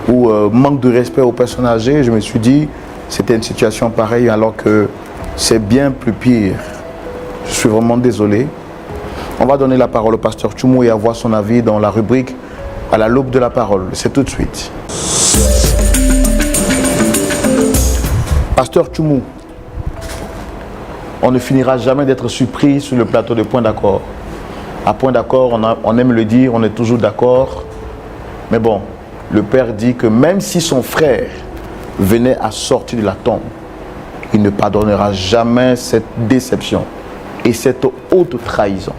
Speaker 3: ou manquent de respect aux personnes âgées. Je me suis dit c'était une situation pareille alors que c'est bien plus pire. Je suis vraiment désolé. On va donner la parole au pasteur Tchoumo et avoir son avis dans la rubrique à la loupe de la parole. C'est tout de suite. Pasteur Tchoumo, on ne finira jamais d'être surpris sur le plateau de Point d'accord. À Point d'accord, on aime le dire, on est toujours d'accord. Mais bon, le Père dit que même si son frère venait à sortir de la tombe, il ne pardonnera jamais cette déception et cette haute trahison.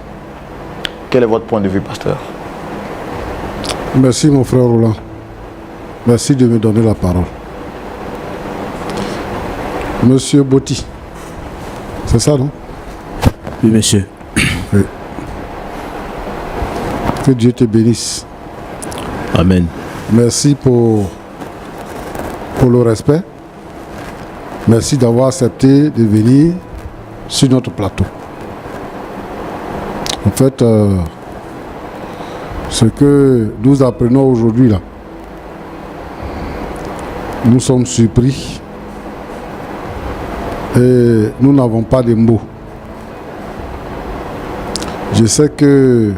Speaker 3: Quel est votre point de vue, pasteur?
Speaker 4: Merci mon frère Roland. Merci de me donner la parole. Monsieur Botti, c'est ça, non?
Speaker 1: Oui, monsieur.
Speaker 4: Oui. Que Dieu te bénisse.
Speaker 1: Amen.
Speaker 4: Merci pour le respect. Merci d'avoir accepté de venir sur notre plateau. En fait, ce que nous apprenons aujourd'hui là, nous sommes surpris et nous n'avons pas de mots. Je sais que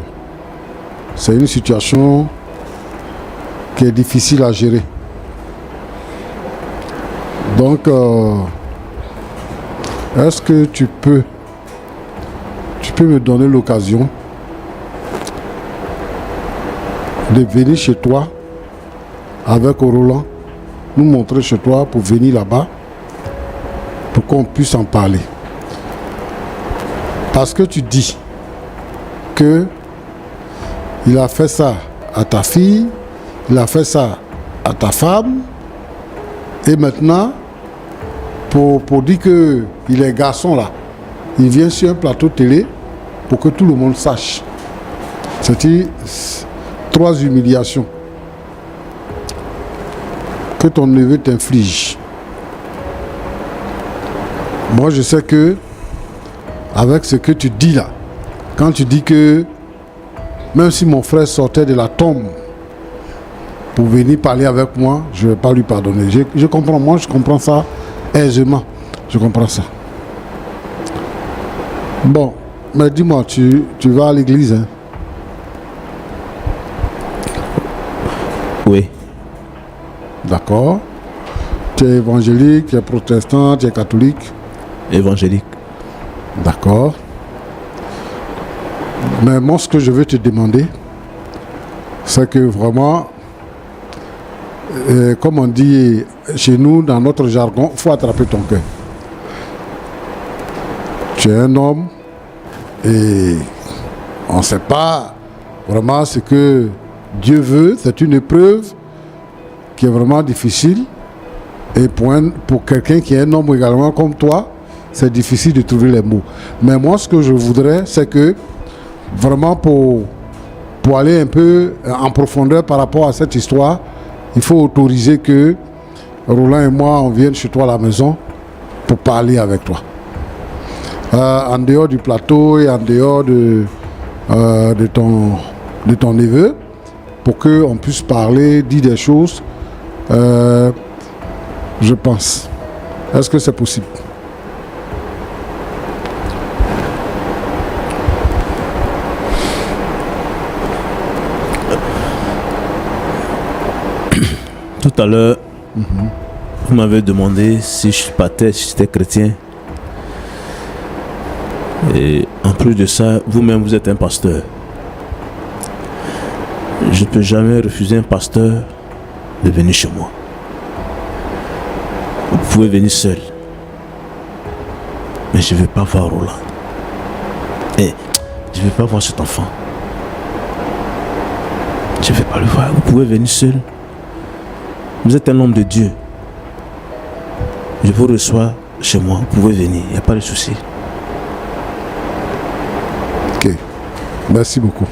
Speaker 4: c'est une situation qui est difficile à gérer. Donc, est-ce que tu peux me donner l'occasion de venir chez toi avec Roland, nous montrer chez toi pour venir là-bas, pour qu'on puisse en parler. Parce que tu dis que il a fait ça à ta fille, il a fait ça à ta femme, et maintenant, pour dire qu'il est garçon là, il vient sur un plateau télé pour que tout le monde sache. C'est-à-dire 3 humiliations que ton neveu t'inflige. Moi, je sais que avec ce que tu dis là, quand tu dis que même si mon frère sortait de la tombe pour venir parler avec moi, je ne vais pas lui pardonner. Je comprends, moi je comprends ça aisément. Je comprends ça. Bon, mais dis-moi, tu vas à l'église, hein?
Speaker 1: Oui.
Speaker 4: D'accord. Tu es évangélique, tu es protestant, tu es catholique?
Speaker 1: Évangélique.
Speaker 4: D'accord. Mais moi, ce que je veux te demander, c'est que vraiment, comme on dit chez nous, dans notre jargon, il faut attraper ton cœur. Tu es un homme et on ne sait pas vraiment ce que Dieu veut. C'est une épreuve qui est vraiment difficile. Et pour quelqu'un qui est un homme également comme toi, c'est difficile de trouver les mots. Mais moi, ce que je voudrais, c'est que vraiment pour aller un peu en profondeur par rapport à cette histoire, il faut autoriser que Roland et moi, on vienne chez toi à la maison pour parler avec toi. En dehors du plateau et en dehors de ton neveu, pour qu'on puisse parler, dire des choses, je pense. Est-ce que c'est possible?
Speaker 1: Tout à l'heure, vous m'avez demandé si je partais, si j'étais chrétien. Et en plus de ça, vous-même, vous êtes un pasteur. Je ne peux jamais refuser un pasteur de venir chez moi. Vous pouvez venir seul. Mais je ne vais pas voir Roland. Et je ne vais pas voir cet enfant. Je ne vais pas le voir. Vous pouvez venir seul. Vous êtes un homme de Dieu. Je vous reçois chez moi. Vous pouvez venir. Il n'y a pas de souci.
Speaker 4: Ok. Merci beaucoup.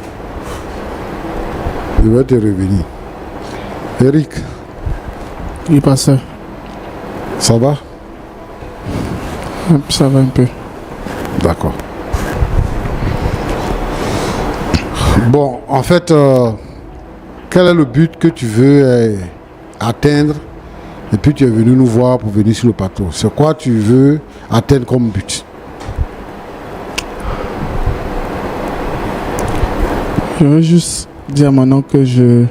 Speaker 4: Je vais te revenir. Eric,
Speaker 2: Oui, pasteur.
Speaker 4: ça va?
Speaker 2: Ça va un peu.
Speaker 4: D'accord. Bon, en fait, quel est le but que tu veux atteindre? Et puis tu es venu nous voir pour venir sur le plateau. C'est quoi tu veux atteindre comme but?
Speaker 2: Je veux juste dire maintenant que je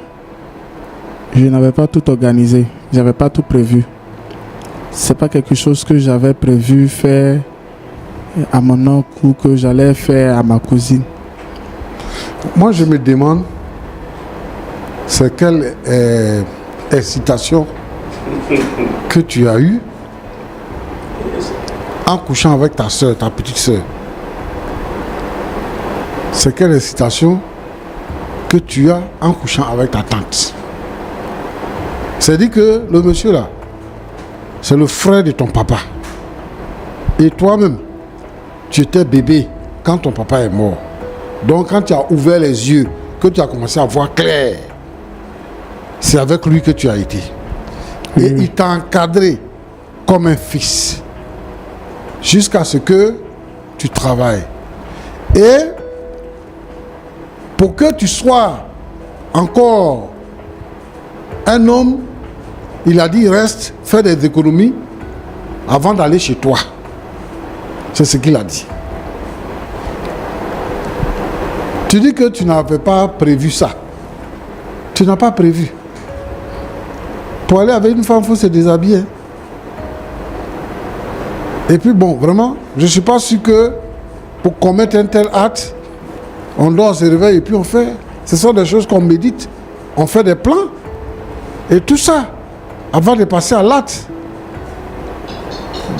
Speaker 2: n'avais pas tout organisé. J'avais pas tout prévu. C'est pas quelque chose que j'avais prévu faire à mon oncle ou que j'allais faire à ma cousine.
Speaker 4: Moi, je me demande, c'est quelle incitation que tu as eue en couchant avec ta soeur, ta petite soeur. C'est quelle incitation que tu as en couchant avec ta tante. C'est-à-dire que le monsieur là, c'est le frère de ton papa. Et toi-même, tu étais bébé quand ton papa est mort. Donc quand tu as ouvert les yeux, que tu as commencé à voir clair, c'est avec lui que tu as été. Et il t'a encadré comme un fils. Jusqu'à ce que tu travailles. Et pour que tu sois encore un homme, il a dit reste, fais des économies avant d'aller chez toi. C'est ce qu'il a dit. Tu dis que tu n'avais pas prévu ça. Tu n'as pas prévu. Pour aller avec une femme, il faut se déshabiller. Et puis bon, vraiment, je ne suis pas sûr que pour commettre un tel acte, on doit se réveiller et puis on fait. Ce sont des choses qu'on médite. On fait des plans. Et tout ça, avant de passer à l'acte.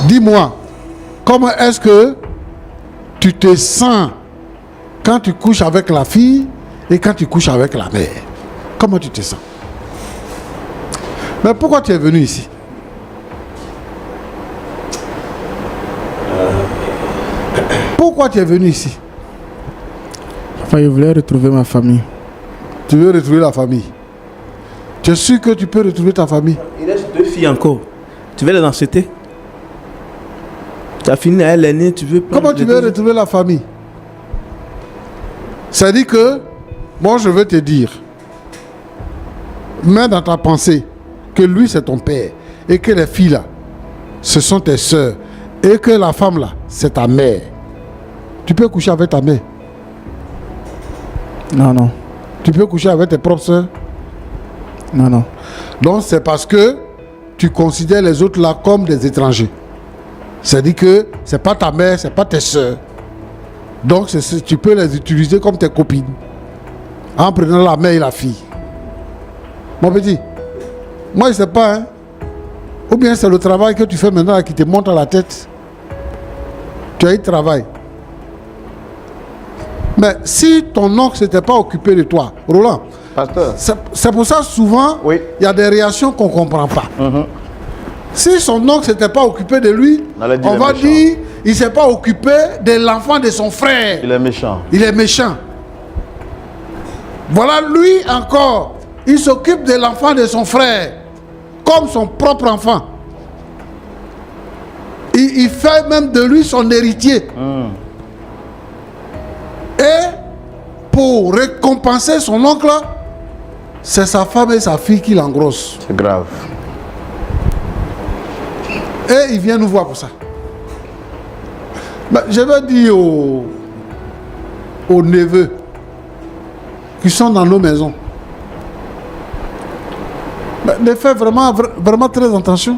Speaker 4: Dis-moi, comment est-ce que tu te sens quand tu couches avec la fille et quand tu couches avec la mère? Comment tu te sens? Mais pourquoi tu es venu ici? Pourquoi tu es venu ici?
Speaker 2: Enfin, je voulais retrouver ma famille.
Speaker 4: Tu veux retrouver la famille? Tu es sûr que tu peux retrouver ta famille?
Speaker 1: Il reste 2 filles encore. Tu veux les enceter? Tu as fini à l'aînée, tu veux...
Speaker 4: Comment tu veux retrouver la famille? C'est-à-dire que, moi je veux te dire, mets dans ta pensée que lui c'est ton père et que les filles là, ce sont tes soeurs et que la femme là, c'est ta mère. Tu peux coucher avec ta mère?
Speaker 2: Non, non.
Speaker 4: Tu peux coucher avec tes propres soeurs?
Speaker 2: Non, non.
Speaker 4: Donc c'est parce que tu considères les autres là comme des étrangers. C'est-à-dire que c'est pas ta mère, c'est pas tes soeurs. Donc tu peux les utiliser comme tes copines. En prenant la mère et la fille. Mon petit, moi je sais pas, hein. Ou bien c'est le travail que tu fais maintenant là, qui te monte à la tête. Tu as eu travail. Mais si ton oncle ne s'était pas occupé de toi, Roland,
Speaker 3: Pasteur.
Speaker 4: c'est pour ça souvent,
Speaker 3: Oui.
Speaker 4: il y a des réactions qu'on ne comprend pas. Si son oncle ne s'était pas occupé de lui,
Speaker 3: allait dire
Speaker 4: on
Speaker 3: il est
Speaker 4: va
Speaker 3: méchant.
Speaker 4: dire il ne s'est pas occupé de l'enfant de son frère.
Speaker 3: Il est méchant.
Speaker 4: Il est méchant. Voilà, lui encore, il s'occupe de l'enfant de son frère, comme son propre enfant. Il fait même de lui son héritier. Et pour récompenser son oncle, c'est sa femme et sa fille qui l'engrossent.
Speaker 3: C'est grave.
Speaker 4: Et il vient nous voir pour ça. Mais je vais dire aux neveux qui sont dans nos maisons, de faire vraiment très attention.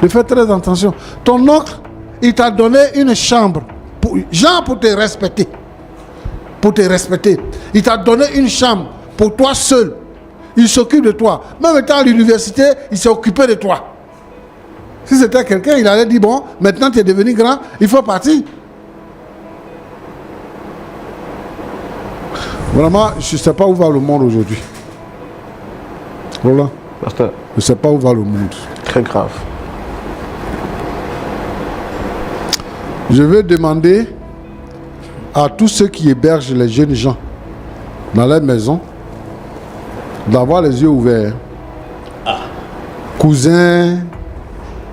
Speaker 4: De faire très attention. Ton oncle, il t'a donné une chambre, pour te respecter. Pour te respecter. Il t'a donné une chambre pour toi seul. Il s'occupe de toi. Même étant à l'université, il s'est occupé de toi. Si c'était quelqu'un, il allait dire, bon, maintenant tu es devenu grand, il faut partir. Vraiment, je ne sais pas où va le monde aujourd'hui. Voilà.
Speaker 3: Pasteur,
Speaker 4: Je ne sais pas où va le monde.
Speaker 3: très grave.
Speaker 4: Je vais demander à tous ceux qui hébergent les jeunes gens dans leur maison, d'avoir les yeux ouverts. Cousins,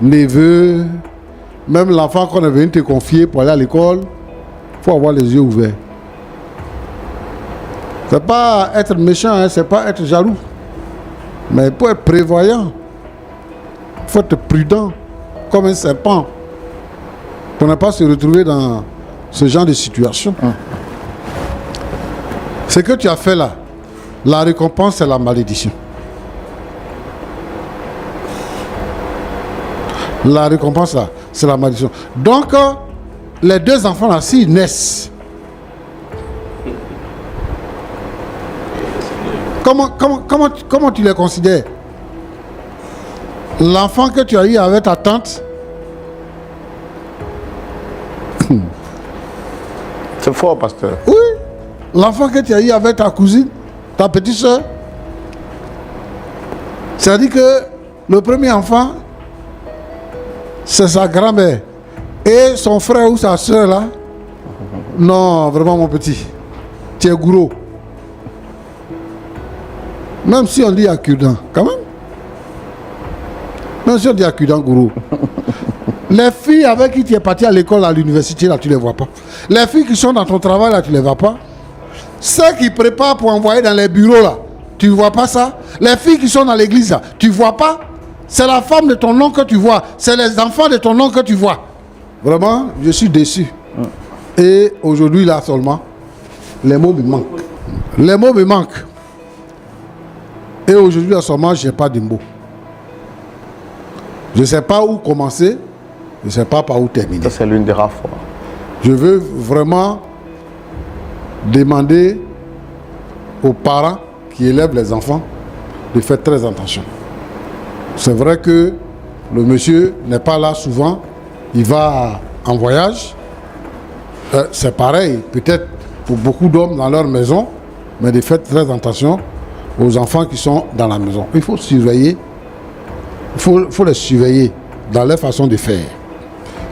Speaker 4: neveux, même l'enfant qu'on est venu te confier pour aller à l'école, il faut avoir les yeux ouverts. C'est pas être méchant, hein, c'est pas être jaloux. Mais pour être prévoyant, il faut être prudent, comme un serpent, pour ne pas se retrouver dans ce genre de situation. Ce que tu as fait là, la récompense, c'est la malédiction. La récompense là, c'est la malédiction. Donc, les deux enfants là, s'ils naissent, comment tu les considères? L'enfant que tu as eu avec ta tante,
Speaker 3: c'est fort, pasteur.
Speaker 4: oui. L'enfant que tu as eu avec ta cousine, ta petite soeur, c'est-à-dire que le premier enfant, c'est sa grand-mère. Et son frère ou sa soeur là, non, vraiment mon petit, tu es gros. Même si on dit accudan, quand même. Même si on dit accudan, gros. Les filles avec qui tu es parti à l'école, à l'université, là, tu ne les vois pas. Les filles qui sont dans ton travail, là, tu ne les vois pas. Ceux qui préparent pour envoyer dans les bureaux, là, tu ne vois pas ça. Les filles qui sont dans l'église, là, tu ne vois pas. C'est la femme de ton oncle que tu vois. C'est les enfants de ton oncle que tu vois. Vraiment, je suis déçu. Et aujourd'hui, là seulement, les mots me manquent. Les mots me manquent. Et aujourd'hui, là seulement, je n'ai pas de mots. Je ne sais pas où commencer. Je ne sais pas par où terminer.
Speaker 3: Ça, c'est l'une des rares fois.
Speaker 4: Je veux vraiment demander aux parents qui élèvent les enfants de faire très attention. C'est vrai que le monsieur n'est pas là souvent, il va en voyage. C'est pareil, peut-être pour beaucoup d'hommes dans leur maison, mais de faire très attention aux enfants qui sont dans la maison. Il faut surveiller, il faut les surveiller dans leur façon de faire.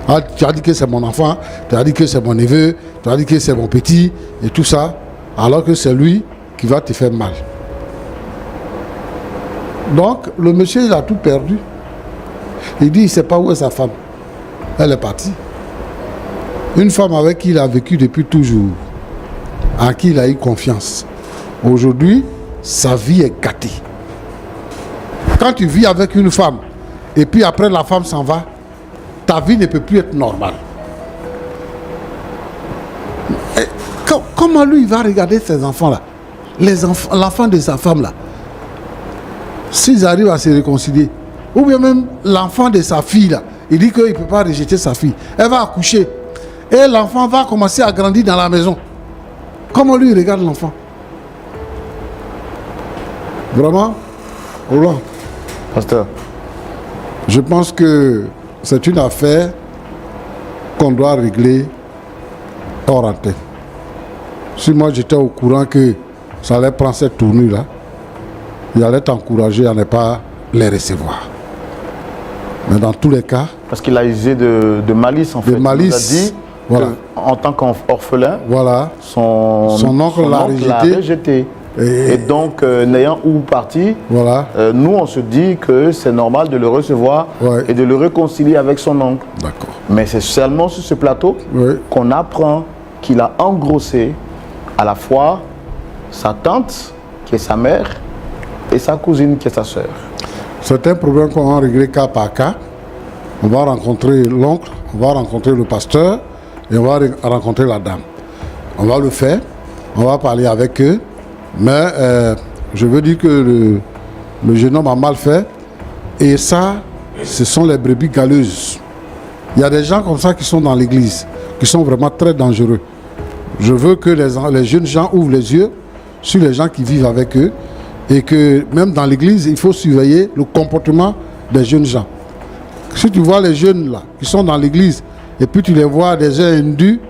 Speaker 4: Ah, tu as dit que c'est mon enfant, tu as dit que c'est mon neveu, tu as dit que c'est mon petit, et tout ça, alors que c'est lui qui va te faire mal. Donc, le monsieur, il a tout perdu. Il dit, il ne sait pas où est sa femme. Elle est partie. Une femme avec qui il a vécu depuis toujours, à qui il a eu confiance. Aujourd'hui, sa vie est gâtée. Quand tu vis avec une femme, et puis après la femme s'en va, ta vie ne peut plus être normale. Et comment lui, il va regarder ses enfants-là, l'enfant de sa femme-là, s'ils arrivent à se réconcilier, ou bien même l'enfant de sa fille-là, il dit qu'il ne peut pas rejeter sa fille. Elle va accoucher. Et l'enfant va commencer à grandir dans la maison. Comment lui, il regarde l'enfant? Vraiment, Roland,
Speaker 3: pasteur,
Speaker 4: je pense que c'est une affaire qu'on doit régler hors antenne. Si moi j'étais au courant que ça allait prendre cette tournure-là, il allait t'encourager à ne pas les recevoir. Mais dans tous les cas...
Speaker 3: Parce qu'il a usé de malice en fait.
Speaker 4: Malice,
Speaker 3: il a dit
Speaker 4: voilà.
Speaker 3: qu'en tant qu'orphelin,
Speaker 4: voilà.
Speaker 3: son
Speaker 4: oncle l'a
Speaker 3: rejeté. Et donc, n'ayant où parti,
Speaker 4: voilà.
Speaker 3: Nous on se dit que c'est normal de le recevoir et de le réconcilier avec son oncle.
Speaker 4: D'accord.
Speaker 3: Mais c'est seulement sur ce plateau qu'on apprend qu'il a engrossé à la fois sa tante, qui est sa mère, et sa cousine, qui est sa sœur.
Speaker 4: C'est un problème qu'on va régler cas par cas. On va rencontrer l'oncle, on va rencontrer le pasteur et on va rencontrer la dame. On va le faire, on va parler avec eux. Mais je veux dire que le jeune homme a mal fait. Et ça, ce sont les brebis galeuses. Il y a des gens comme ça qui sont dans l'église, qui sont vraiment très dangereux. Je veux que les jeunes gens ouvrent les yeux sur les gens qui vivent avec eux. Et que même dans l'église, il faut surveiller le comportement des jeunes gens. Si tu vois les jeunes là, qui sont dans l'église, et puis tu les vois des heures indues,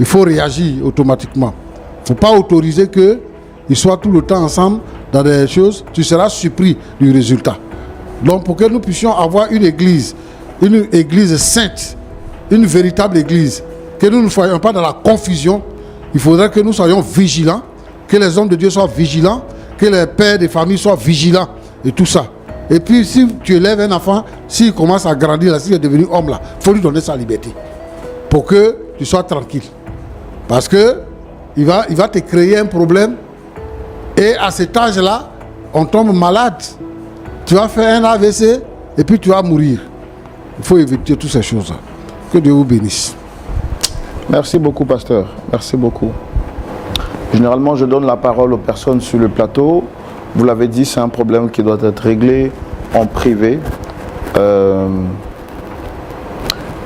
Speaker 4: il faut réagir automatiquement. Il ne faut pas autoriser qu'ils soient tout le temps ensemble dans des choses, tu seras surpris du résultat. Donc pour que nous puissions avoir une église sainte, une véritable église, que nous ne soyons pas dans la confusion, il faudrait que nous soyons vigilants, que les hommes de Dieu soient vigilants, que les pères de famille soient vigilants et tout ça. Et puis si tu élèves un enfant, s'il commence à grandir, s'il est devenu homme là, il faut lui donner sa liberté pour que tu sois tranquille. Parce que il va te créer un problème et à cet âge-là, on tombe malade. Tu vas faire un AVC et puis tu vas mourir. Il faut éviter toutes ces choses-là. Que Dieu vous bénisse.
Speaker 3: Merci beaucoup, pasteur. Merci beaucoup. Généralement, je donne la parole aux personnes sur le plateau. Vous l'avez dit, c'est un problème qui doit être réglé en privé.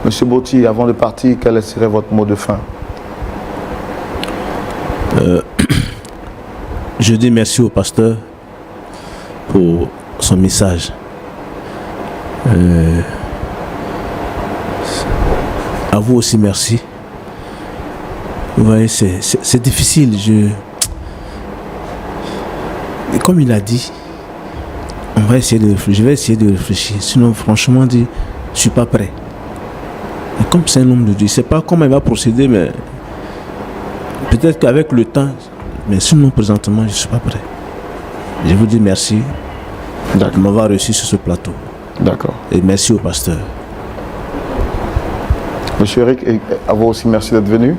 Speaker 3: Monsieur Botti, avant de partir, quel serait votre mot de fin?
Speaker 1: Je dis merci au pasteur pour son message. À vous aussi, merci. Vous voyez, c'est difficile. Et comme il a dit, on va essayer de réfléchir. Je vais essayer de réfléchir. Sinon, franchement, je ne suis pas prêt. Et comme c'est un homme de Dieu, je ne sais pas comment il va procéder, mais peut-être qu'avec le temps, mais sinon, présentement, je ne suis pas prêt. Je vous dis merci de m'avoir reçu sur ce plateau.
Speaker 3: D'accord.
Speaker 1: Et merci au pasteur.
Speaker 3: Monsieur Eric, à vous aussi, merci d'être venu.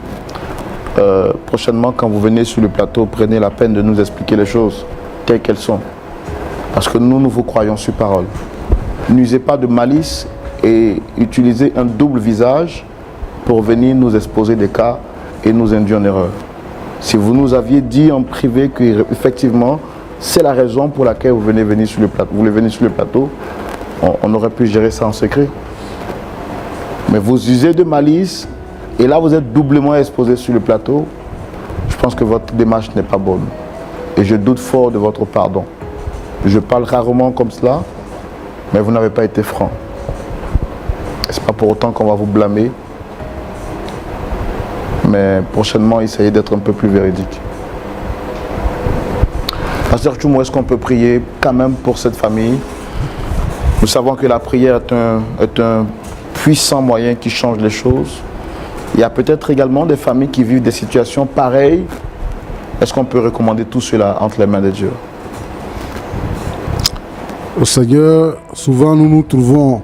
Speaker 3: Prochainement, quand vous venez sur le plateau, prenez la peine de nous expliquer les choses telles qu'elles sont. Parce que nous vous croyons sur parole. N'usez pas de malice et utilisez un double visage pour venir nous exposer des cas et nous induire en erreur. Si vous nous aviez dit en privé que effectivement c'est la raison pour laquelle vous venez sur le plateau, on aurait pu gérer ça en secret. Mais vous usez de malice et là vous êtes doublement exposé sur le plateau. Je pense que votre démarche n'est pas bonne. Et je doute fort de votre pardon. Je parle rarement comme cela, mais vous n'avez pas été franc. Ce n'est pas pour autant qu'on va vous blâmer. Mais prochainement, essayez d'être un peu plus véridique. Pasteur Tchoumo, est-ce qu'on peut prier quand même pour cette famille? Nous savons que la prière est un puissant moyen qui change les choses. Il y a peut-être également des familles qui vivent des situations pareilles. Est-ce qu'on peut recommander tout cela entre les mains de Dieu?
Speaker 4: Au Seigneur, souvent nous nous trouvons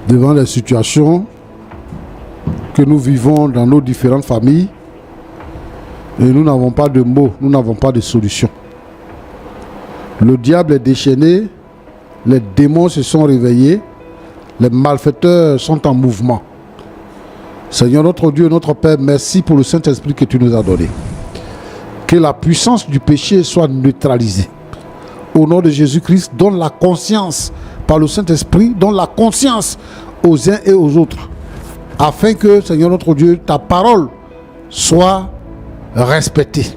Speaker 4: devant des situations que nous vivons dans nos différentes familles et nous n'avons pas de mots, nous n'avons pas de solution. Le diable est déchaîné, les démons se sont réveillés, les malfaiteurs sont en mouvement. Seigneur notre Dieu, notre Père, merci pour le Saint-Esprit que tu nous as donné. Que la puissance du péché soit neutralisée. Au nom de Jésus-Christ, donne la conscience par le Saint-Esprit, donne la conscience aux uns et aux autres, afin que, Seigneur notre Dieu, ta parole soit respectée.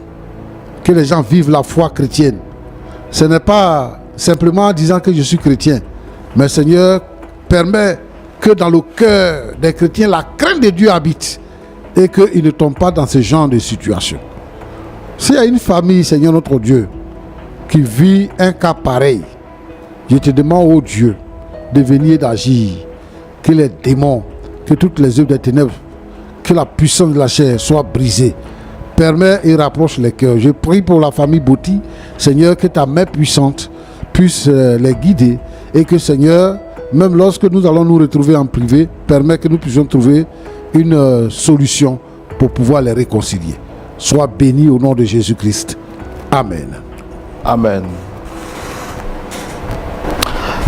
Speaker 4: Que les gens vivent la foi chrétienne. Ce n'est pas simplement en disant que je suis chrétien, mais Seigneur, permet que dans le cœur des chrétiens, la crainte de Dieu habite et qu'ils ne tombent pas dans ce genre de situation. S'il y a une famille, Seigneur notre Dieu, qui vit un cas pareil, je te demande, ô Dieu, de venir d'agir, que les démons, que toutes les œuvres des ténèbres, que la puissance de la chair soit brisée. Permets et rapproche les cœurs. Je prie pour la famille Botti, Seigneur, que ta main puissante puisse les guider et que, Seigneur, même lorsque nous allons nous retrouver en privé, permets que nous puissions trouver une solution pour pouvoir les réconcilier. Sois béni au nom de Jésus-Christ. Amen.
Speaker 3: Amen.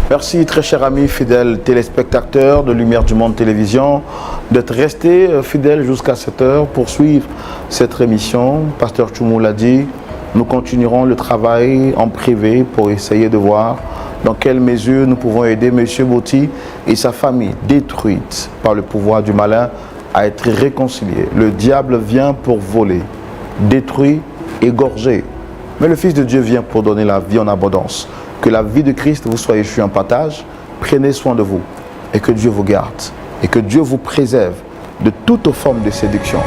Speaker 3: Merci très chers amis fidèles téléspectateurs de Lumière du Monde Télévision d'être restés fidèles jusqu'à cette heure pour suivre cette émission. Pasteur Tchoumo l'a dit, nous continuerons le travail en privé pour essayer de voir dans quelle mesure nous pouvons aider M. Botti et sa famille détruite par le pouvoir du malin à être réconciliés. Le diable vient pour voler, détruire, égorger. Mais le Fils de Dieu vient pour donner la vie en abondance. Que la vie de Christ vous soit échue en partage. Prenez soin de vous et que Dieu vous garde et que Dieu vous préserve de toute forme de séduction.